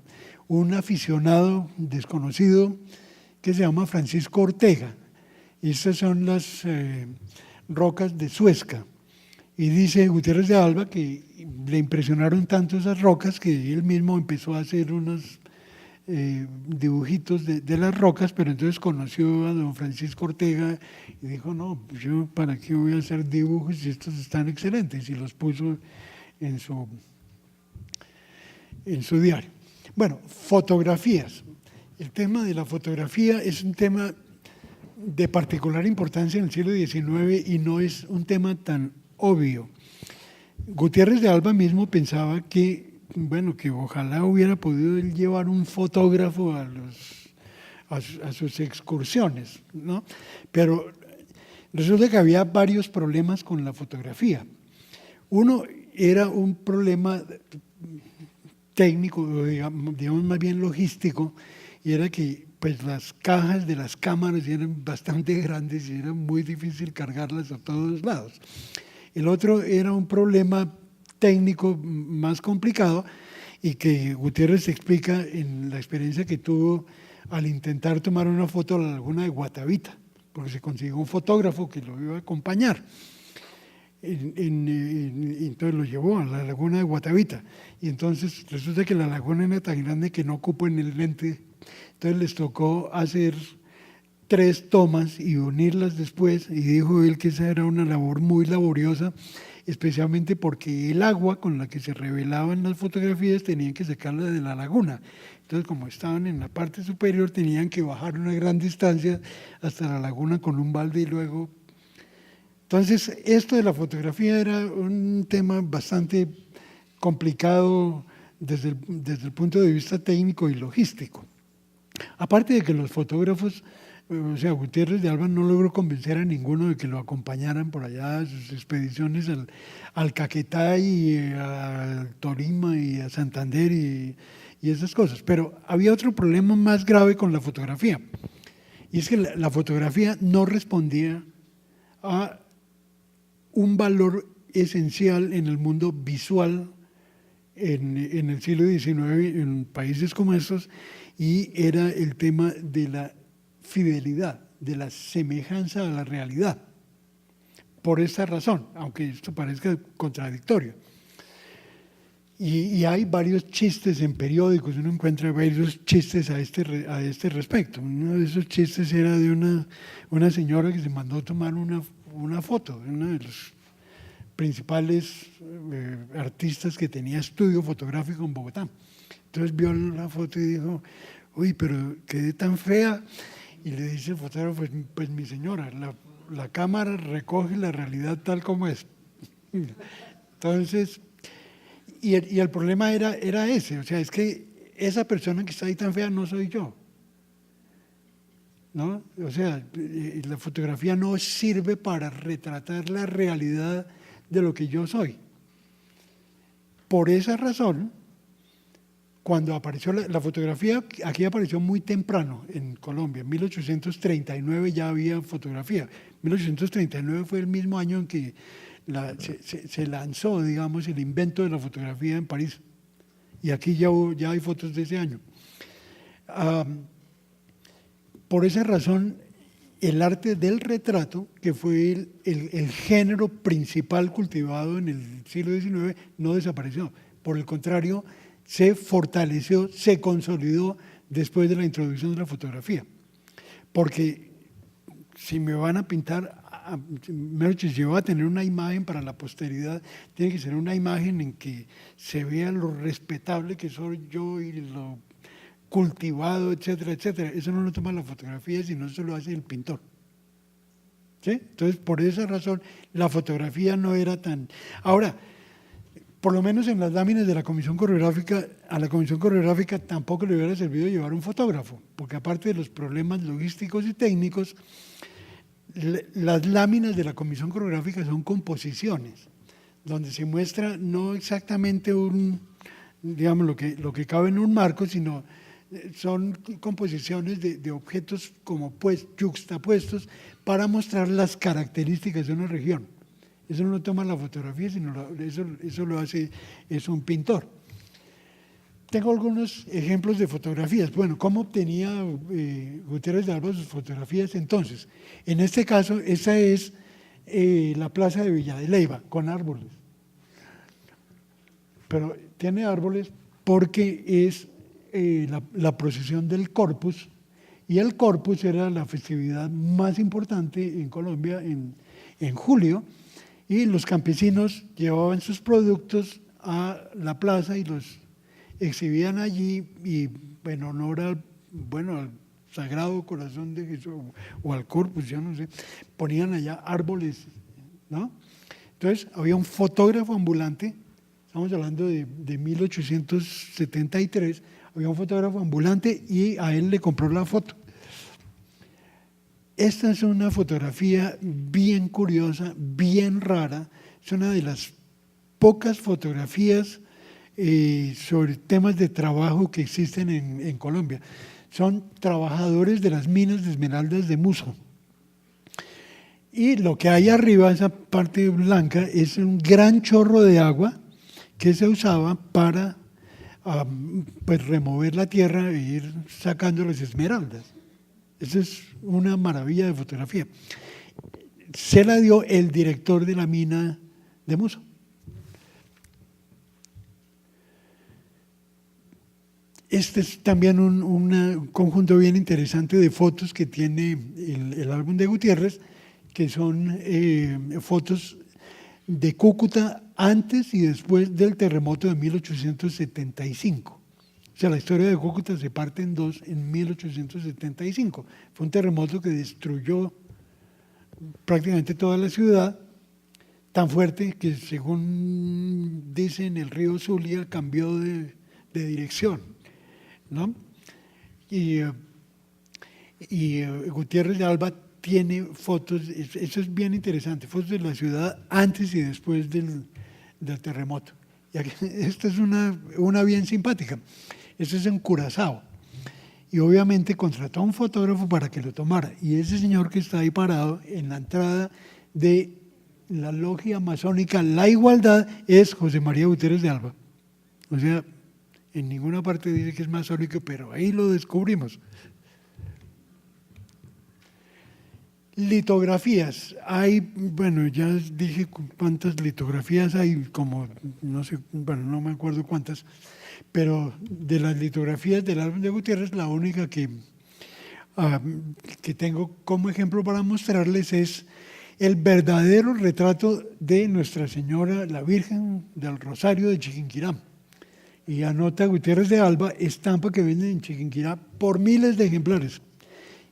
un aficionado desconocido que se llama Francisco Ortega. Estas son las rocas de Suezca. Y dice Gutiérrez de Alba que le impresionaron tanto esas rocas que él mismo empezó a hacer unos dibujitos de las rocas, pero entonces conoció a don Francisco Ortega y dijo, no, pues yo para qué voy a hacer dibujos si estos están excelentes, y los puso en su diario. Bueno, fotografías. El tema de la fotografía es un tema de particular importancia en el siglo XIX y no es un tema tan obvio. Gutiérrez de Alba mismo pensaba que, bueno, que ojalá hubiera podido él llevar un fotógrafo a sus excursiones, ¿no? Pero resulta que había varios problemas con la fotografía. Uno era un problema técnico, digamos más bien logístico, y era que pues las cajas de las cámaras eran bastante grandes y era muy difícil cargarlas a todos lados. El otro era un problema técnico más complicado y que Gutiérrez explica en la experiencia que tuvo al intentar tomar una foto a la laguna de Guatavita, porque se consiguió un fotógrafo que lo iba a acompañar. Entonces lo llevó a la laguna de Guatavita y entonces resulta que la laguna era tan grande que no cupo en el lente, entonces les tocó hacer 3 tomas y unirlas después, y dijo él que esa era una labor muy laboriosa, especialmente porque el agua con la que se revelaban las fotografías tenían que sacarla de la laguna. Entonces, como estaban en la parte superior, tenían que bajar una gran distancia hasta la laguna con un balde y luego... Entonces, esto de la fotografía era un tema bastante complicado desde el punto de vista técnico y logístico. Aparte de que los fotógrafos, o sea, Gutiérrez de Alba no logró convencer a ninguno de que lo acompañaran por allá a sus expediciones al Caquetá y al Tolima y a Santander y esas cosas. Pero había otro problema más grave con la fotografía, y es que la fotografía no respondía a un valor esencial en el mundo visual en el siglo XIX en países como estos, y era el tema de la fidelidad, de la semejanza a la realidad. Por esta razón, aunque esto parezca contradictorio. Y hay varios chistes en periódicos, uno encuentra varios chistes a este respecto. Uno de esos chistes era de una señora que se mandó a tomar una foto de uno de los principales artistas que tenía estudio fotográfico en Bogotá. Entonces vio la foto y dijo, uy, pero quedé tan fea. Y le dice el fotógrafo, pues mi señora, la cámara recoge la realidad tal como es. Entonces, Y el problema era ese, o sea, es que esa persona que está ahí tan fea no soy yo, ¿no? O sea, la fotografía no sirve para retratar la realidad de lo que yo soy. Por esa razón, cuando apareció la fotografía, aquí apareció muy temprano en Colombia, en 1839 ya había fotografía. 1839 fue el mismo año en que se lanzó, digamos, el invento de la fotografía en París. Y aquí ya hay fotos de ese año. Por esa razón, el arte del retrato, que fue el género principal cultivado en el siglo XIX, no desapareció. Por el contrario, se fortaleció, se consolidó después de la introducción de la fotografía. Porque si me van a pintar, si yo voy a tener una imagen para la posteridad, tiene que ser una imagen en que se vea lo respetable que soy yo y lo cultivado, etcétera, etcétera. Eso no lo toma la fotografía, sino eso lo hace el pintor. ¿Sí? Entonces, por esa razón, la fotografía no era tan... Ahora, por lo menos en las láminas de la Comisión Coreográfica, a la Comisión Coreográfica tampoco le hubiera servido llevar un fotógrafo, porque aparte de los problemas logísticos y técnicos, las láminas de la Comisión Coreográfica son composiciones, donde se muestra no exactamente digamos, lo que cabe en un marco, sino son composiciones de objetos como pues yuxtapuestos para mostrar las características de una región. Eso no lo toma la fotografía, sino eso lo hace un pintor. Tengo algunos ejemplos de fotografías. Bueno, ¿cómo obtenía Gutiérrez de Alba sus fotografías entonces? En este caso, esa es la plaza de Villa de Leyva, con árboles. Pero tiene árboles porque es la procesión del Corpus, y el Corpus era la festividad más importante en Colombia en julio, y los campesinos llevaban sus productos a la plaza y los exhibían allí, y en honor al Sagrado Corazón de Jesús o al Corpus, yo no sé, ponían allá árboles, ¿no? Entonces había un fotógrafo ambulante, estamos hablando de 1873, había un fotógrafo ambulante y a él le compró la foto. Esta es una fotografía bien curiosa, bien rara, es una de las pocas fotografías sobre temas de trabajo que existen en Colombia. Son trabajadores de las minas de esmeraldas de Muso. Y lo que hay arriba, esa parte blanca, es un gran chorro de agua que se usaba para pues remover la tierra e ir sacando las esmeraldas. Esa es una maravilla de fotografía. Se la dio el director de la mina de Muso. Este es también un conjunto bien interesante de fotos que tiene el álbum de Gutiérrez, que son fotos de Cúcuta antes y después del terremoto de 1875. O sea, la historia de Cúcuta se parte en dos en 1875. Fue un terremoto que destruyó prácticamente toda la ciudad, tan fuerte que, según dicen, el río Zulia cambió de dirección, ¿no? Y Gutiérrez de Alba tiene fotos, eso es bien interesante, fotos de la ciudad antes y después del terremoto. Y aquí, esta es una bien simpática. Eso es en Curazao. Y obviamente contrató a un fotógrafo para que lo tomara. Y ese señor que está ahí parado en la entrada de la logia masónica La Igualdad es José María Gutiérrez de Alba. O sea, en ninguna parte dice que es masónico, pero ahí lo descubrimos. Litografías. Hay, bueno, ya dije cuántas litografías hay, como, no sé, bueno, no me acuerdo cuántas, pero de las litografías del álbum de Gutiérrez, la única que tengo como ejemplo para mostrarles es el verdadero retrato de Nuestra Señora, la Virgen del Rosario de Chiquinquirá. Y anota Gutiérrez de Alba, estampa que venden en Chiquinquirá por miles de ejemplares.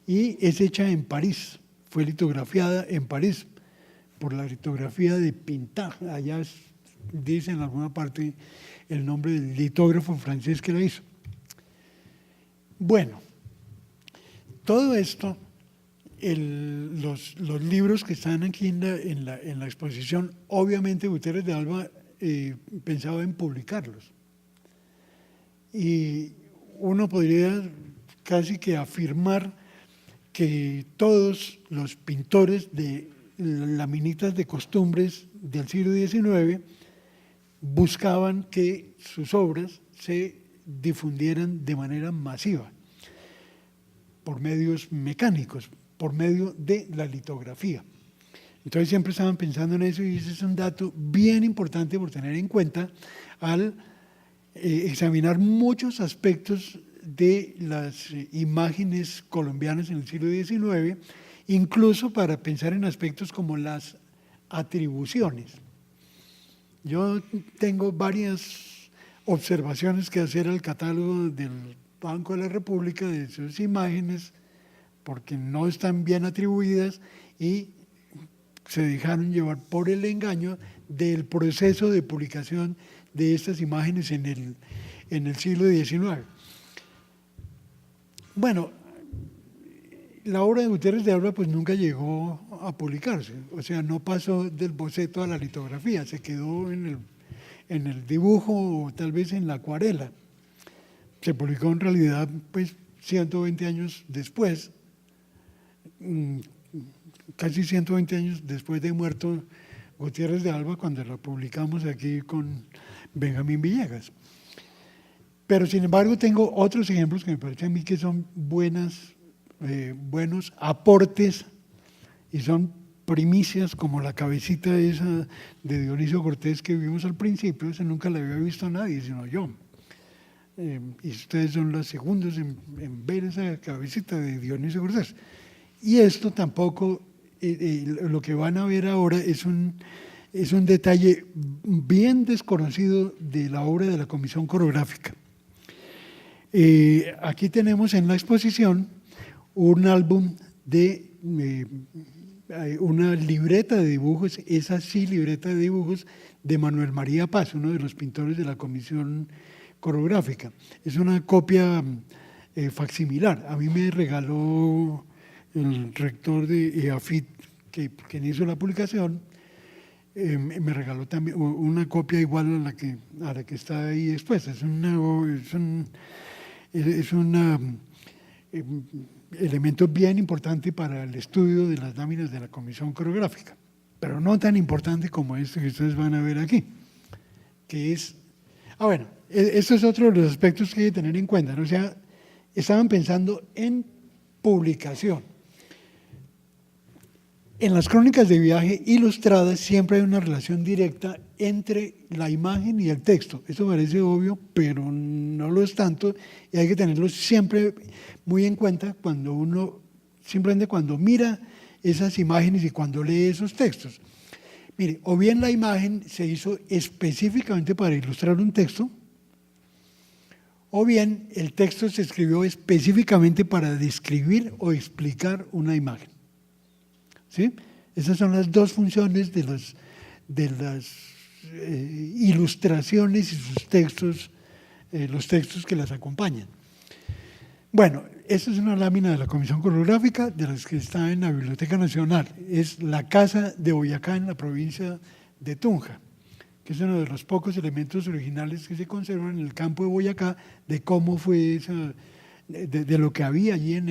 Y es hecha en París, fue litografiada en París por la litografía de Pintat, allá es dice en alguna parte el nombre del litógrafo francés que la hizo. Bueno, todo esto, los libros que están aquí en la exposición, obviamente Gutiérrez de Alba pensaba en publicarlos. Y uno podría casi que afirmar que todos los pintores de laminitas de costumbres del siglo XIX buscaban que sus obras se difundieran de manera masiva, por medios mecánicos, por medio de la litografía. Entonces siempre estaban pensando en eso y ese es un dato bien importante por tener en cuenta al examinar muchos aspectos de las imágenes colombianas en el siglo XIX, incluso para pensar en aspectos como las atribuciones. Yo tengo varias observaciones que hacer al catálogo del Banco de la República de sus imágenes, porque no están bien atribuidas y se dejaron llevar por el engaño del proceso de publicación de estas imágenes en el siglo XIX. Bueno, la obra de Gutiérrez de Alba pues nunca llegó a publicarse, o sea, no pasó del boceto a la litografía, se quedó en el dibujo o tal vez en la acuarela. Se publicó en realidad pues 120 años después, casi 120 años después de muerto Gutiérrez de Alba, cuando la publicamos aquí con Benjamín Villegas. Pero sin embargo tengo otros ejemplos que me parecen a mí que son buenos aportes y son primicias, como la cabecita esa de Dionisio Cortés que vimos al principio. Esa nunca la había visto nadie sino yo, y ustedes son los segundos en ver esa cabecita de Dionisio Cortés. Y esto tampoco, lo que van a ver ahora es un detalle bien desconocido de la obra de la Comisión Coreográfica. Aquí tenemos en la exposición un álbum de una libreta de dibujos, esa sí libreta de dibujos de Manuel María Paz, uno de los pintores de la Comisión Coreográfica. Es una copia facsimilar. A mí me regaló el rector de EAFIT, quien hizo la publicación, me regaló también una copia igual a la que está ahí expuesta. Es un elemento bien importante para el estudio de las láminas de la Comisión Coreográfica, pero no tan importante como esto que ustedes van a ver aquí, que es… bueno, esto es otro de los aspectos que hay que tener en cuenta, ¿no? O sea, estaban pensando en publicación. En las crónicas de viaje ilustradas siempre hay una relación directa entre la imagen y el texto. Eso parece obvio, pero no lo es tanto y hay que tenerlo siempre muy en cuenta simplemente cuando mira esas imágenes y cuando lee esos textos. Mire, o bien la imagen se hizo específicamente para ilustrar un texto, o bien el texto se escribió específicamente para describir o explicar una imagen. ¿Sí? Esas son las dos funciones de las ilustraciones y sus textos, los textos que las acompañan. Bueno, esta es una lámina de la Comisión Coreográfica, de las que está en la Biblioteca Nacional. Es la Casa de Boyacá en la provincia de Tunja, que es uno de los pocos elementos originales que se conservan en el campo de Boyacá, de cómo fue de lo que había allí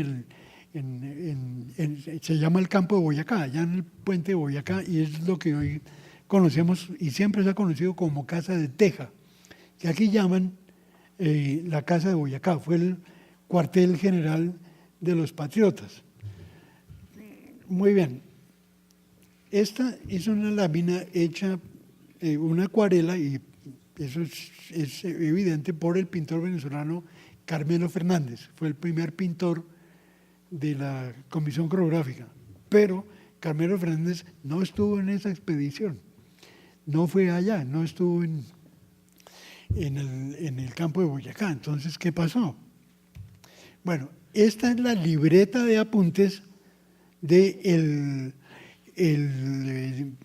se llama el campo de Boyacá, allá en el puente de Boyacá, y es lo que hoy conocemos y siempre se ha conocido como Casa de Teja, que aquí llaman la Casa de Boyacá. Fue el cuartel general de los patriotas. Muy bien. Esta es una lámina hecha, una acuarela, y eso es evidente, por el pintor venezolano Carmelo Fernández. Fue el primer pintor de la Comisión Coreográfica, pero Carmelo Fernández no estuvo en esa expedición, no fue allá, no estuvo en el campo de Boyacá. Entonces, ¿qué pasó? Bueno, esta es la libreta de apuntes del el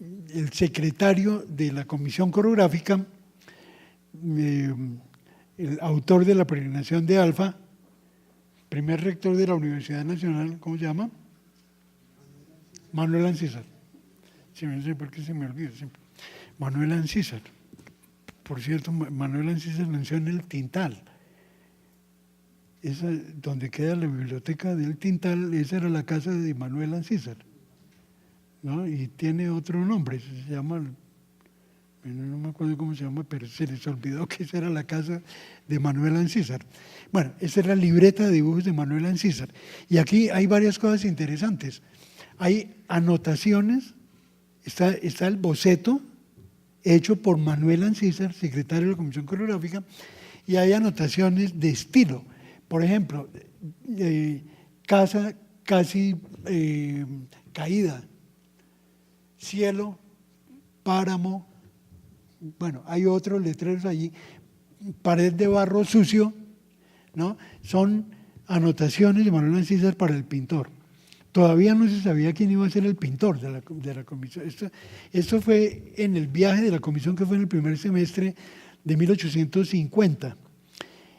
secretario de la Comisión Coreográfica, el autor de la peregrinación de Alfa, primer rector de la Universidad Nacional, ¿cómo se llama? Manuel Ancísar. Sí, no sé por qué se me olvida siempre. Manuel Ancísar. Por cierto, Manuel Ancísar nació en el Tintal. Esa, donde queda la biblioteca del Tintal, esa era la casa de Manuel Ancísar, ¿no? Y tiene otro nombre, se llama, no me acuerdo cómo se llama, pero se les olvidó que esa era la casa de Manuel Ancísar. Bueno, esa es la libreta de dibujos de Manuel Ancísar. Y aquí hay varias cosas interesantes. Hay anotaciones, está el boceto hecho por Manuel Ancísar, secretario de la Comisión Coreográfica, y hay anotaciones de estilo. Por ejemplo, casa casi caída, cielo, páramo, bueno, hay otros letreros allí, pared de barro sucio, ¿no? Son anotaciones de Manuel Ancísar para el pintor. Todavía no se sabía quién iba a ser el pintor de la comisión. Esto fue en el viaje de la comisión que fue en el primer semestre de 1850.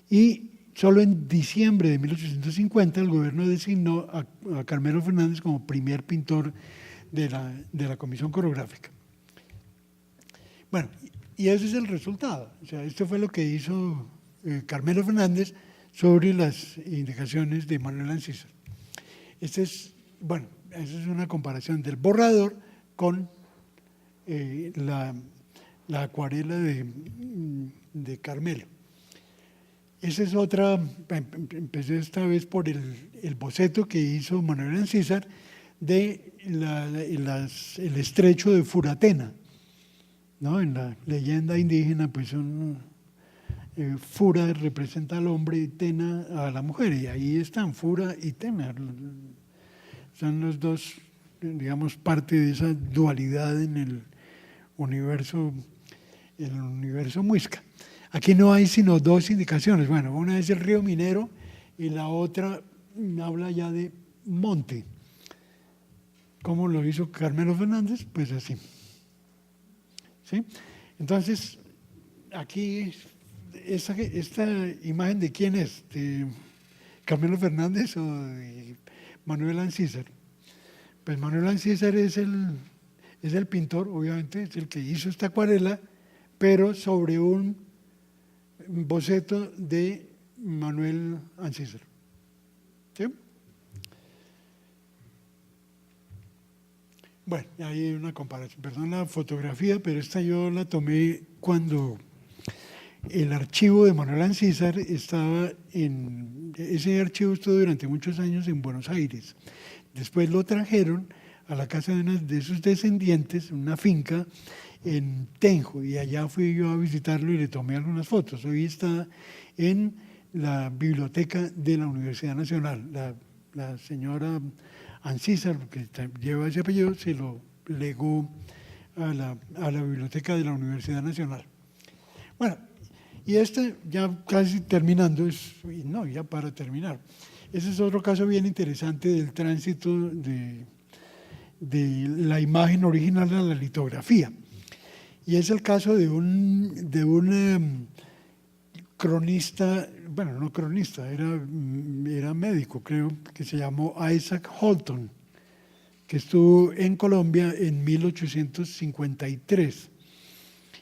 Y solo en diciembre de 1850 el gobierno designó a Carmelo Fernández como primer pintor de la comisión coreográfica. Bueno, y ese es el resultado. O sea, esto fue lo que hizo Carmelo Fernández sobre las indicaciones de Manuel Ancísar. Bueno, esa es una comparación del borrador con la acuarela de Carmelo. Esa es otra, empecé esta vez por el boceto que hizo Manuel Ancísar de el estrecho de Furatena, ¿no? En la leyenda indígena, pues Fura representa al hombre y Tena a la mujer, y ahí están Fura y Tena. Son los dos, digamos, parte de esa dualidad en el universo muisca. Aquí no hay sino dos indicaciones. Bueno, una es el río Minero y la otra habla ya de monte. ¿Cómo lo hizo Carmelo Fernández? Pues así. ¿Sí? Entonces, aquí, esta imagen de quién es, ¿de Carmelo Fernández o de Manuel Ancísar? Pues Manuel Ancísar es el pintor, obviamente, es el que hizo esta acuarela, pero sobre un boceto de Manuel Ancísar. ¿Sí? Bueno, ahí hay una comparación. Perdón la fotografía, pero esta yo la tomé cuando el archivo de Manuel Ancísar estaba ese archivo estuvo durante muchos años en Buenos Aires. Después lo trajeron a la casa de sus descendientes, una finca en Tenjo, y allá fui yo a visitarlo y le tomé algunas fotos. Hoy está en la biblioteca de la Universidad Nacional. La señora Ancísar, que lleva ese apellido, se lo legó a la biblioteca de la Universidad Nacional. Bueno, y ya casi terminando, ya para terminar. Ese es otro caso bien interesante del tránsito de la imagen original a la litografía. Y es el caso de un cronista, bueno, no cronista, era médico, creo, que se llamó Isaac Holton, que estuvo en Colombia en 1853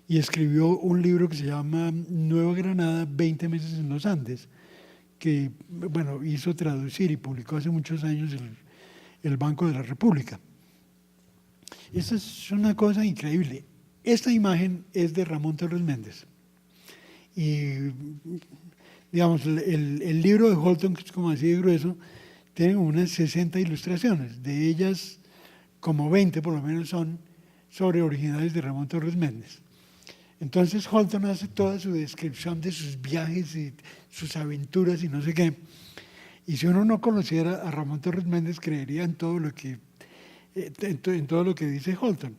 y escribió un libro que se llama Nueva Granada, 20 meses en los Andes, que, bueno, hizo traducir y publicó hace muchos años el Banco de la República. Esa es una cosa increíble. Esta imagen es de Ramón Torres Méndez. Y, digamos, el libro de Holton, que es como así de grueso, tiene unas 60 ilustraciones. De ellas, como 20 por lo menos son sobre originales de Ramón Torres Méndez. Entonces Holton hace toda su descripción de sus viajes y sus aventuras y no sé qué. Y si uno no conociera a Ramón Torres Méndez, creería en todo lo que dice Holton.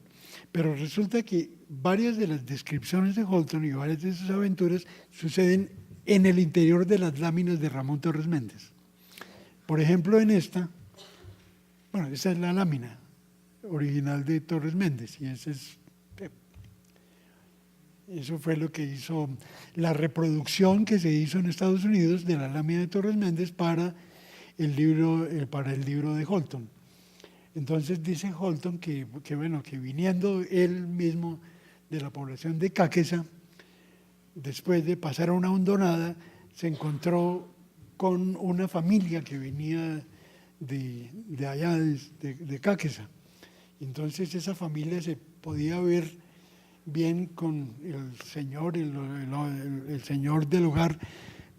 Pero resulta que varias de las descripciones de Holton y varias de sus aventuras suceden en el interior de las láminas de Ramón Torres Méndez. Por ejemplo, esta es la lámina original de Torres Méndez, y eso fue lo que hizo la reproducción que se hizo en Estados Unidos de la lámina de Torres Méndez para el libro de Holton. Entonces dice Holton que viniendo él mismo de la población de Cáqueza, después de pasar a una hondonada, se encontró con una familia que venía de allá, de Cáqueza. Entonces esa familia se podía ver bien con el señor del hogar,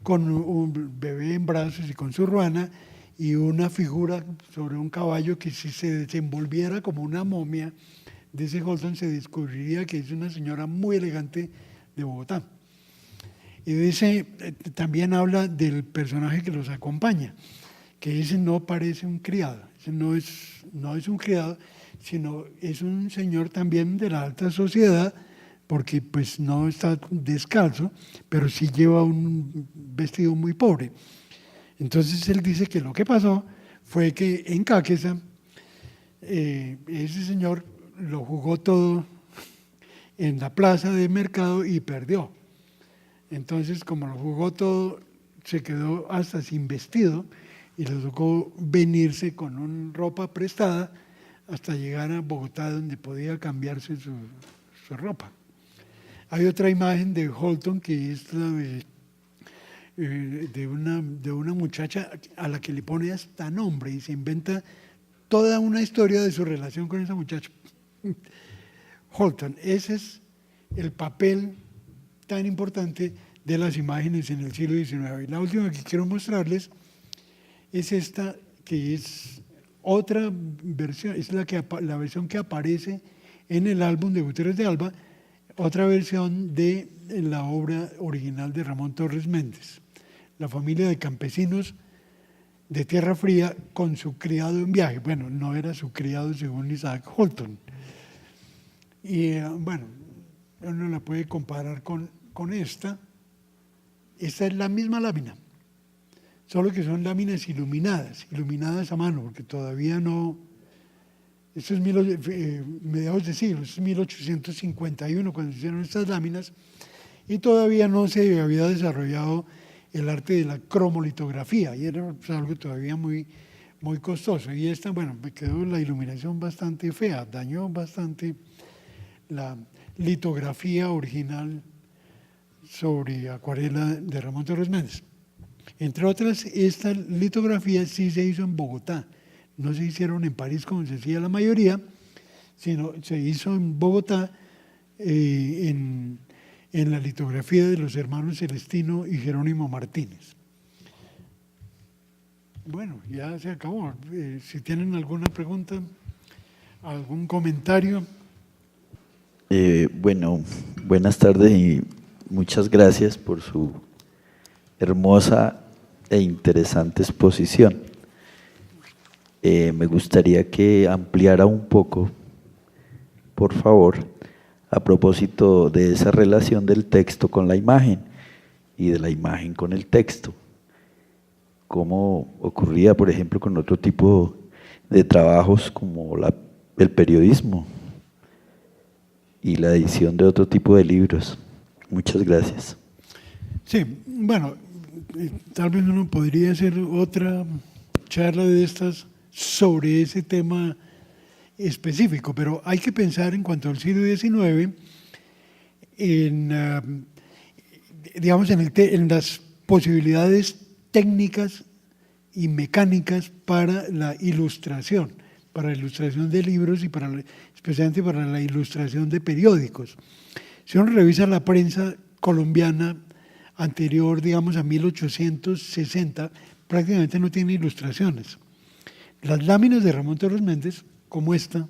con un bebé en brazos y con su ruana, y una figura sobre un caballo que si se desenvolviera como una momia, dice Holton, se descubriría que es una señora muy elegante de Bogotá. Y dice, también habla del personaje que los acompaña, que ese no parece un criado, ese no es un criado, sino es un señor también de la alta sociedad, porque pues no está descalzo, pero sí lleva un vestido muy pobre. Entonces él dice que lo que pasó fue que en Cáqueza ese señor lo jugó todo en la plaza de mercado y perdió. Entonces, como lo jugó todo, se quedó hasta sin vestido y le tocó venirse con una ropa prestada hasta llegar a Bogotá, donde podía cambiarse su ropa. Hay otra imagen de Holton que es la de una muchacha a la que le pone hasta nombre y se inventa toda una historia de su relación con esa muchacha. Holton, ese es el papel tan importante de las imágenes en el siglo XIX. Y la última que quiero mostrarles es esta, que es otra versión, es la versión que aparece en el álbum de Gutiérrez de Alba, otra versión de la obra original de Ramón Torres Méndez, la familia de campesinos de Tierra Fría con su criado en viaje. Bueno, no era su criado según Isaac Holton. Y bueno, uno la puede comparar con esta. Esta es la misma lámina, solo que son láminas iluminadas a mano, porque todavía no. Esto es mediados de siglo, esto es 1851 cuando se hicieron estas láminas, y todavía no se había desarrollado el arte de la cromolitografía, y era algo todavía muy, muy costoso. Y esta, bueno, me quedó la iluminación bastante fea, dañó bastante la litografía original sobre acuarela de Ramón Torres Méndez. Entre otras, esta litografía sí se hizo en Bogotá, no se hicieron en París como se hacía la mayoría, sino se hizo en Bogotá en la litografía de los hermanos Celestino y Jerónimo Martínez. Bueno, ya se acabó. Si tienen alguna pregunta, algún comentario. Bueno, buenas tardes y muchas gracias por su hermosa e interesante exposición. Me gustaría que ampliara un poco, por favor, a propósito de esa relación del texto con la imagen y de la imagen con el texto. ¿Cómo ocurría, por ejemplo, con otro tipo de trabajos como el periodismo y la edición de otro tipo de libros? Muchas gracias. Sí, bueno, tal vez uno podría hacer otra charla de estas sobre ese tema específico, pero hay que pensar en cuanto al siglo XIX digamos, en las posibilidades técnicas y mecánicas para la ilustración de libros y especialmente para la ilustración de periódicos. Si uno revisa la prensa colombiana anterior, digamos, a 1860, prácticamente no tiene ilustraciones. Las láminas de Ramón Torres Méndez, como esta,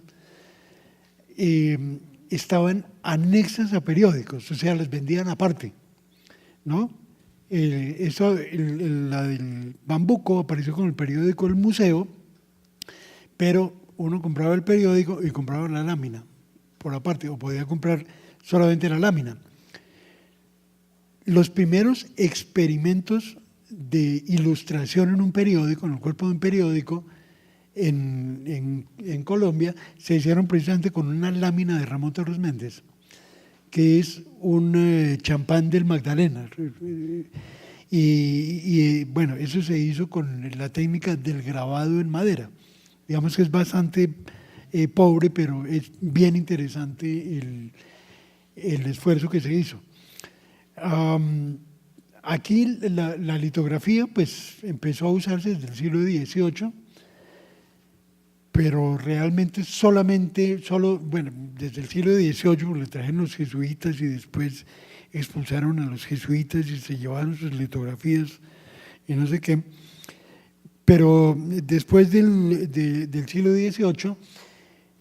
estaban anexas a periódicos, o sea, las vendían aparte, ¿no? La del Bambuco apareció con el periódico El Museo, pero uno compraba el periódico y compraba la lámina por aparte, o podía comprar solamente la lámina. Los primeros experimentos de ilustración en un periódico, en el cuerpo de un periódico, en Colombia se hicieron precisamente con una lámina de Ramón Torres Méndez, que es un champán del Magdalena. Y bueno, eso se hizo con la técnica del grabado en madera. Digamos que es bastante pobre, pero es bien interesante el esfuerzo que se hizo. Aquí la litografía pues empezó a usarse desde el siglo XVIII, pero realmente bueno, desde el siglo XVIII le trajeron los jesuitas y después expulsaron a los jesuitas y se llevaron sus litografías y no sé qué. Pero después del siglo XVIII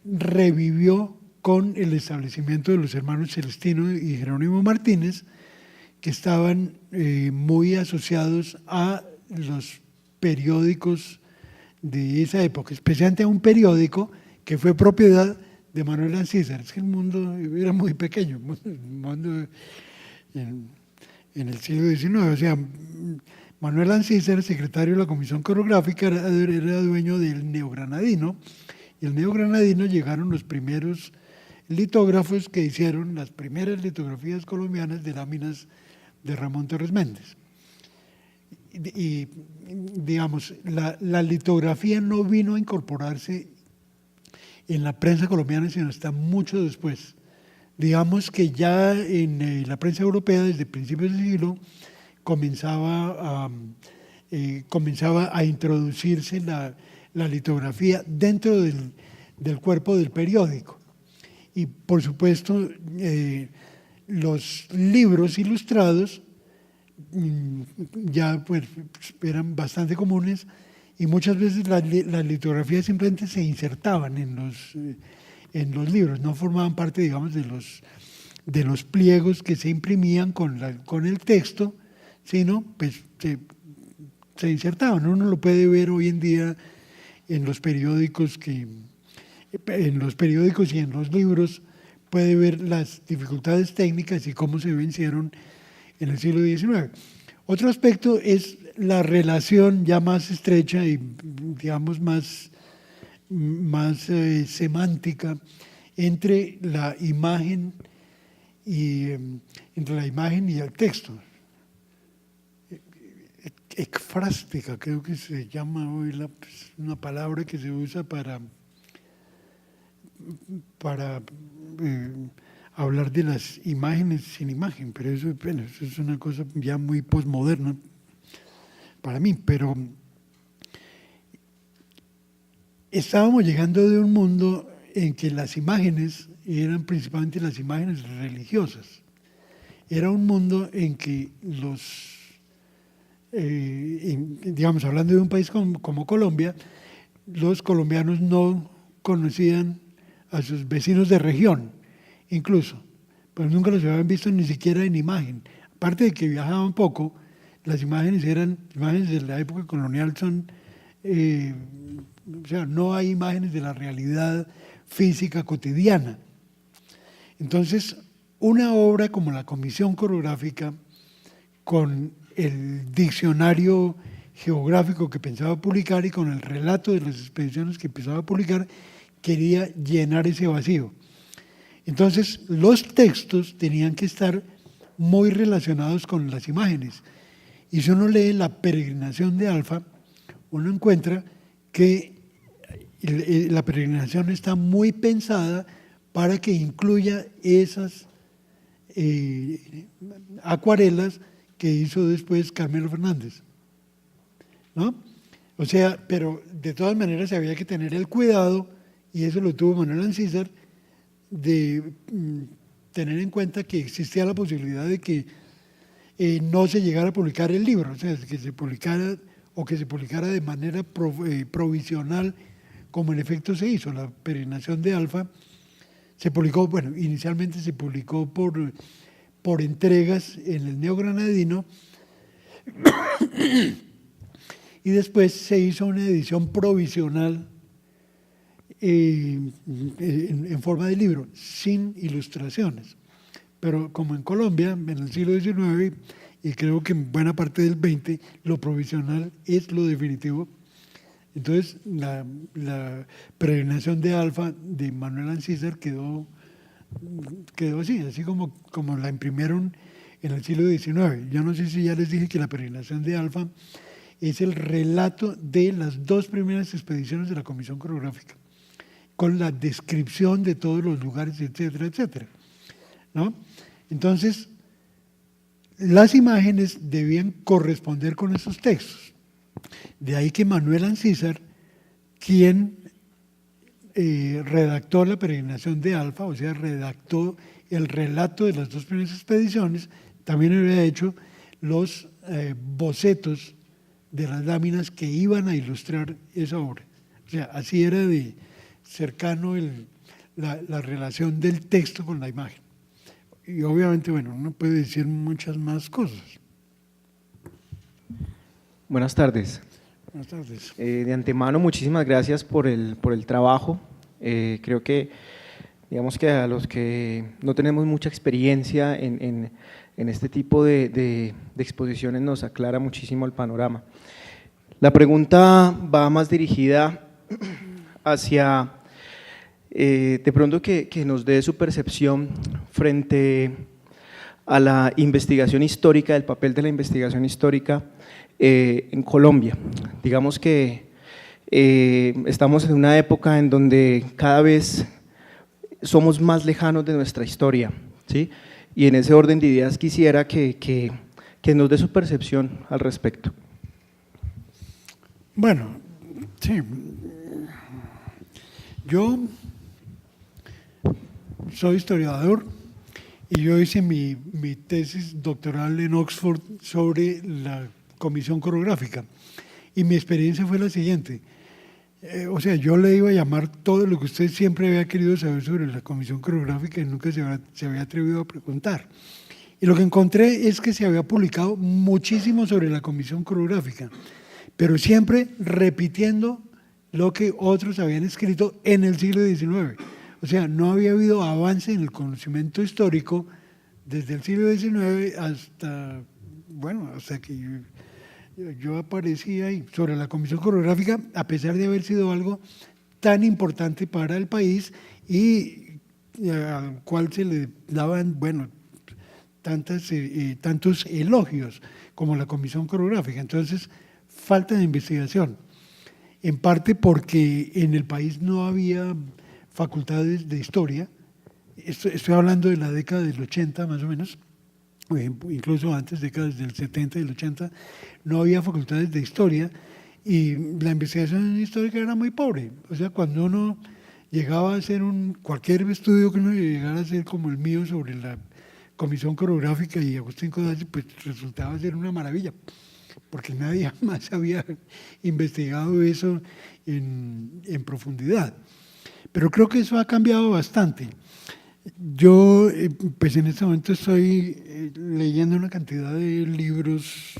revivió con el establecimiento de los hermanos Celestino y Jerónimo Martínez, que estaban muy asociados a los periódicos de esa época, especialmente a un periódico que fue propiedad de Manuel Ancísar. Es que el mundo era muy pequeño, el mundo en el siglo XIX. O sea, Manuel Ancísar, secretario de la Comisión Coreográfica, era dueño del Neogranadino, y el Neogranadino llegaron los primeros litógrafos que hicieron las primeras litografías colombianas de láminas de Ramón Torres Méndez. Y digamos, la litografía no vino a incorporarse en la prensa colombiana, sino hasta mucho después. Digamos que ya en la prensa europea, desde principios del siglo, comenzaba a introducirse la litografía dentro del cuerpo del periódico. Y por supuesto, los libros ilustrados ya pues eran bastante comunes y muchas veces las litografías simplemente se insertaban en los libros, no formaban parte, digamos, de los pliegos que se imprimían con el texto, sino pues se insertaban. Uno lo puede ver hoy en día en los periódicos y en los libros, puede ver las dificultades técnicas y cómo se vencieron en el siglo XIX. Otro aspecto es la relación ya más estrecha y, digamos, más semántica entre la imagen y el texto. Ekfrástica, creo que se llama hoy una palabra que se usa para hablar de las imágenes sin imagen, pero eso es una cosa ya muy posmoderna para mí. Pero estábamos llegando de un mundo en que las imágenes eran principalmente las imágenes religiosas. Era un mundo en que digamos, hablando de un país como Colombia, los colombianos no conocían a sus vecinos de región, incluso, pero nunca los habían visto ni siquiera en imagen. Aparte de que viajaban poco, las imágenes eran imágenes de la época colonial, o sea, no hay imágenes de la realidad física cotidiana. Entonces, una obra como la Comisión Coreográfica, con el diccionario geográfico que pensaba publicar y con el relato de las expediciones que pensaba publicar, quería llenar ese vacío. Entonces, los textos tenían que estar muy relacionados con las imágenes. Y si uno lee La peregrinación de Alfa, uno encuentra que la peregrinación está muy pensada para que incluya esas acuarelas que hizo después Carmelo Fernández, ¿no? O sea, pero de todas maneras había que tener el cuidado, y eso lo tuvo Manuel Ancísar, de tener en cuenta que existía la posibilidad de que no se llegara a publicar el libro, o sea, que se publicara de manera provisional, como en efecto se hizo. La peregrinación de Alfa se publicó, bueno, inicialmente se publicó por entregas en el Neogranadino y después se hizo una edición provisional en forma de libro, sin ilustraciones. Pero como en Colombia, en el siglo XIX, y creo que en buena parte del XX, lo provisional es lo definitivo. Entonces, la peregrinación de Alfa de Manuel Ancísar quedó así como la imprimieron en el siglo XIX. Yo no sé si ya les dije que la peregrinación de Alfa es el relato de las 2 primeras expediciones de la Comisión Coreográfica, con la descripción de todos los lugares, etcétera, etcétera, ¿no? Entonces, las imágenes debían corresponder con esos textos. De ahí que Manuel Ancísar, quien redactó la peregrinación de Alfa, o sea, redactó el relato de las 2 primeras expediciones, también había hecho los bocetos de las láminas que iban a ilustrar esa obra. O sea, así era de cercano la relación del texto con la imagen. Y obviamente, bueno, uno puede decir muchas más cosas. Buenas tardes. Buenas tardes. De antemano, muchísimas gracias por el trabajo. Creo que, digamos que a los que no tenemos mucha experiencia en este tipo de exposiciones nos aclara muchísimo el panorama. La pregunta va más dirigida hacia, de pronto, que nos dé su percepción frente a la investigación histórica, el papel de la investigación histórica en Colombia. Digamos que estamos en una época en donde cada vez somos más lejanos de nuestra historia, ¿sí? Y en ese orden de ideas quisiera que nos dé su percepción al respecto. Bueno, sí. Yo soy historiador y yo hice mi tesis doctoral en Oxford sobre la Comisión Coreográfica, y mi experiencia fue la siguiente. O sea, yo le iba a llamar todo lo que usted siempre había querido saber sobre la Comisión Coreográfica y nunca se había atrevido a preguntar. Y lo que encontré es que se había publicado muchísimo sobre la Comisión Coreográfica, pero siempre repitiendo lo que otros habían escrito en el siglo XIX. O sea, no había habido avance en el conocimiento histórico desde el siglo XIX hasta, bueno, hasta que yo aparecí ahí sobre la Comisión Coreográfica, a pesar de haber sido algo tan importante para el país y al cual se le daban, bueno, tantos elogios como la Comisión Coreográfica. Entonces, falta de investigación, en parte porque en el país no había facultades de historia. Estoy hablando de la década del 80 más o menos, incluso antes, décadas del 70 y del 80, no había facultades de historia y la investigación histórica era muy pobre. O sea, cuando uno llegaba a hacer cualquier estudio que uno llegara a hacer como el mío sobre la Comisión Coreográfica y Agustín Codazzi, pues resultaba ser una maravilla, porque nadie más había investigado eso en profundidad. Pero creo que eso ha cambiado bastante. Yo, pues en este momento estoy leyendo una cantidad de libros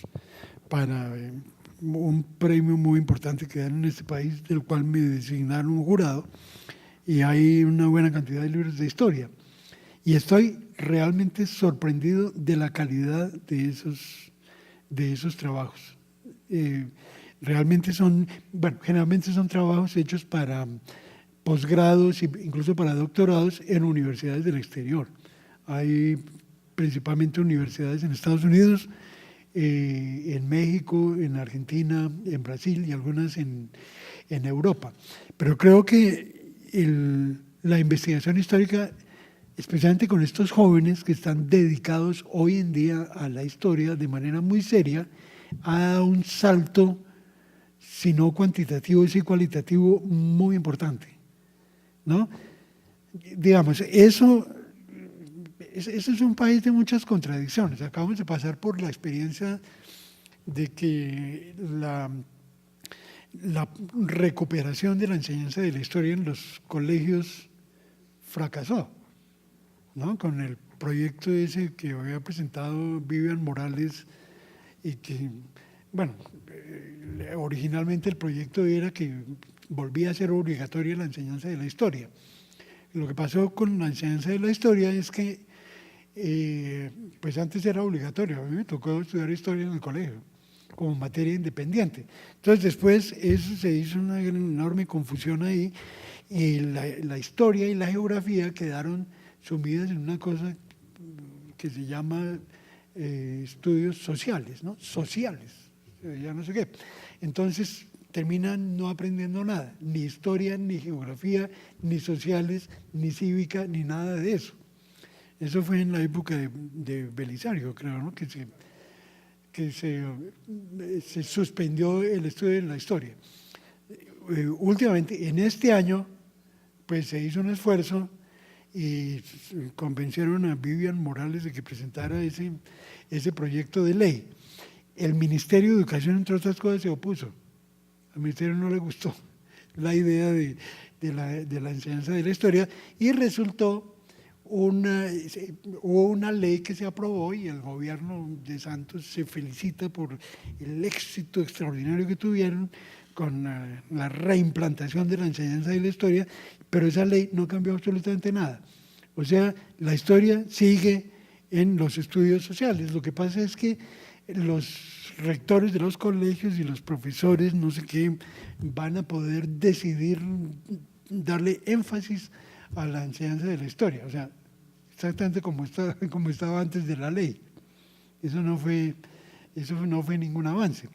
para un premio muy importante que dan en este país, del cual me designaron un jurado, y hay una buena cantidad de libros de historia. Y estoy realmente sorprendido de la calidad de esos trabajos. Realmente generalmente son trabajos hechos para posgrados e incluso para doctorados en universidades del exterior. Hay principalmente universidades en Estados Unidos, en México, en Argentina, en Brasil y algunas en Europa. Pero creo que la investigación histórica, especialmente con estos jóvenes que están dedicados hoy en día a la historia de manera muy seria, ha dado un salto, si no cuantitativo, sí cualitativo, muy importante, ¿no? Digamos, eso es un país de muchas contradicciones. Acabamos de pasar por la experiencia de que la recuperación de la enseñanza de la historia en los colegios fracasó, ¿no? Con el proyecto ese que había presentado Vivian Morales y que, bueno, originalmente el proyecto era que volvía a ser obligatoria la enseñanza de la historia. Lo que pasó con la enseñanza de la historia es que, pues antes era obligatorio. A mí me tocó estudiar historia en el colegio como materia independiente. Entonces después eso se hizo una enorme confusión ahí y la historia y la geografía quedaron sumidas en una cosa que se llama estudios sociales, ¿no? Sociales, ya no sé qué. Entonces terminan no aprendiendo nada, ni historia, ni geografía, ni sociales, ni cívica, ni nada de eso. Eso fue en la época de Belisario, creo, ¿no? que se suspendió el estudio de la historia. Últimamente, en este año, pues se hizo un esfuerzo y convencieron a Vivian Morales de que presentara ese proyecto de ley. El Ministerio de Educación, entre otras cosas, se opuso. Al Ministerio no le gustó la idea de la enseñanza de la historia y resultó hubo una ley que se aprobó y el gobierno de Santos se felicita por el éxito extraordinario que tuvieron con la reimplantación de la enseñanza de la historia, pero esa ley no cambió absolutamente nada. O sea, la historia sigue en los estudios sociales. Lo que pasa es que los rectores de los colegios y los profesores, no sé qué, van a poder decidir darle énfasis a la enseñanza de la historia, o sea, exactamente como estaba antes de la ley. Eso no fue ningún avance.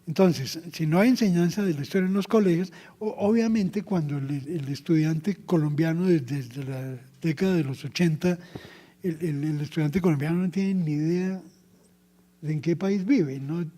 Entonces, si no hay enseñanza de la historia en los colegios, obviamente cuando el estudiante colombiano desde la década de los 80, el estudiante colombiano no tiene ni idea de en qué país vive, ¿no?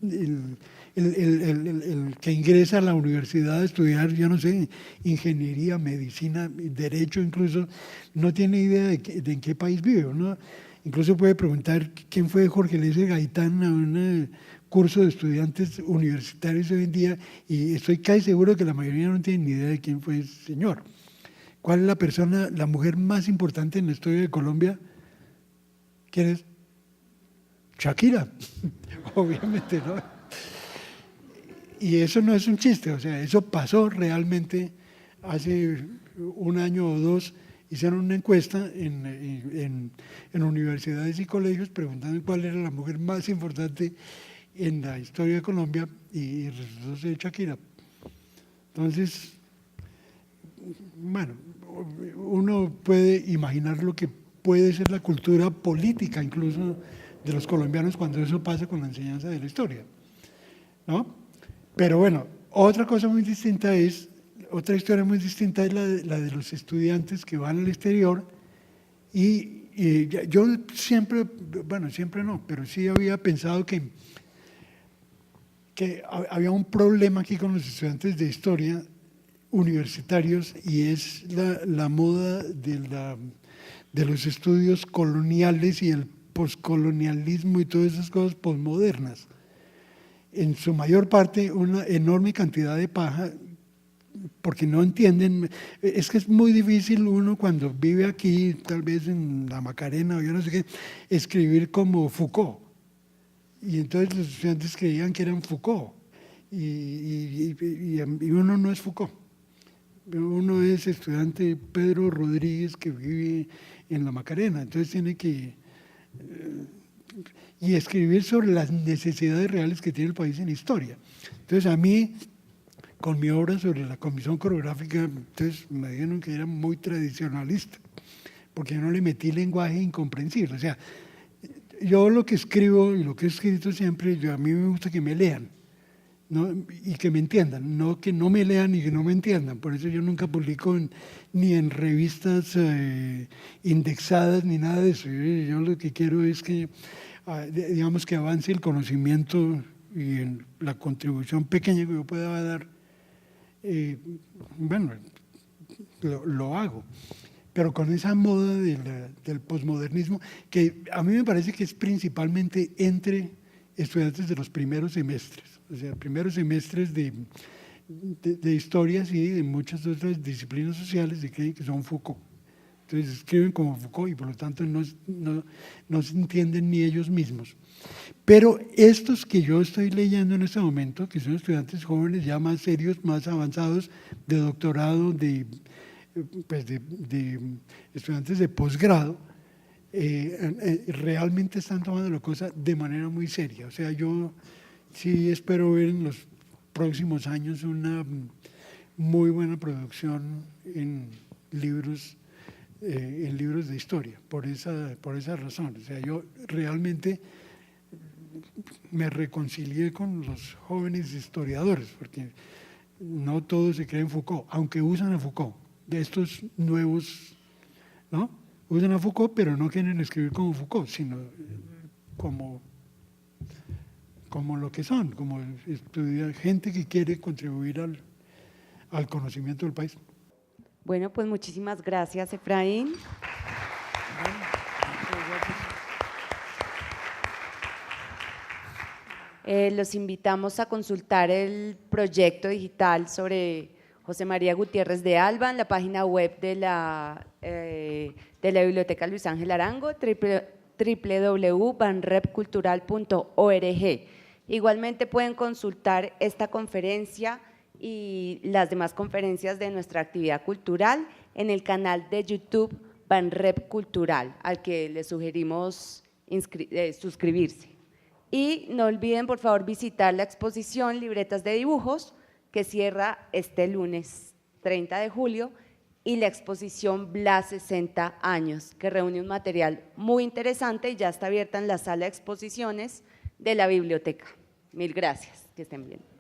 El que ingresa a la universidad a estudiar, yo no sé, ingeniería, medicina, derecho incluso, no tiene idea de en qué país vive, ¿no? Incluso puede preguntar quién fue Jorge Eliezer Gaitán a un curso de estudiantes universitarios hoy en día y estoy casi seguro que la mayoría no tiene ni idea de quién fue ese señor. ¿Cuál es la mujer más importante en la historia de Colombia? ¿Quién es? Shakira, obviamente, ¿no? Y eso no es un chiste, o sea, eso pasó realmente hace un año o dos. Hicieron una encuesta en universidades y colegios preguntando cuál era la mujer más importante en la historia de Colombia y resultó ser Shakira. Entonces, bueno, uno puede imaginar lo que puede ser la cultura política incluso de los colombianos cuando eso pasa con la enseñanza de la historia, ¿no? Pero bueno, otra historia muy distinta es la de los estudiantes que van al exterior y yo siempre, bueno, siempre no, pero sí había pensado que había un problema aquí con los estudiantes de historia universitarios y es la moda de los estudios coloniales y el poscolonialismo y todas esas cosas posmodernas. En su mayor parte una enorme cantidad de paja, porque no entienden, es que es muy difícil uno cuando vive aquí, tal vez en la Macarena o yo no sé qué, escribir como Foucault. Y entonces los estudiantes creían que eran Foucault, y uno no es Foucault. Uno es estudiante Pedro Rodríguez que vive en la Macarena, entonces tiene que y escribir sobre las necesidades reales que tiene el país en historia. Entonces a mí, con mi obra sobre la comisión coreográfica, entonces me dijeron que era muy tradicionalista, porque yo no le metí lenguaje incomprensible. O sea, yo lo que escribo y lo que he escrito siempre, a mí me gusta que me lean, ¿no? Y que me entiendan, no que no me lean y que no me entiendan. Por eso yo nunca publico ni en revistas indexadas ni nada de eso. Yo lo que quiero es que, digamos, que avance el conocimiento y en la contribución pequeña que yo pueda dar, bueno, lo hago. Pero con esa moda del posmodernismo, que a mí me parece que es principalmente entre estudiantes de los primeros semestres, o sea, primeros semestres de historias y de muchas otras disciplinas sociales de que son Foucault. Entonces escriben como Foucault y por lo tanto no se entienden ni ellos mismos. Pero estos que yo estoy leyendo en este momento, que son estudiantes jóvenes ya más serios, más avanzados, de doctorado, de estudiantes de posgrado, realmente están tomando la cosa de manera muy seria. O sea, yo sí espero ver en los próximos años una muy buena producción en libros de historia, por esa razón. O sea, yo realmente me reconcilié con los jóvenes historiadores, porque no todos se creen Foucault, aunque usan a Foucault, de estos nuevos, ¿no? Usan a Foucault, pero no quieren escribir como Foucault, sino como lo que son, como gente que quiere contribuir al conocimiento del país. Bueno, pues muchísimas gracias, Efraín. Los invitamos a consultar el proyecto digital sobre José María Gutiérrez de Alba en la página web de la Biblioteca Luis Ángel Arango, www.banrepcultural.org. Igualmente pueden consultar esta conferencia y las demás conferencias de nuestra actividad cultural en el canal de YouTube Banrep Cultural, al que les sugerimos suscribirse. Y no olviden, por favor, visitar la exposición Libretas de Dibujos, que cierra este lunes 30 de julio, y la exposición Blas 60 años, que reúne un material muy interesante y ya está abierta en la sala de exposiciones de la biblioteca. Mil gracias, que estén bien.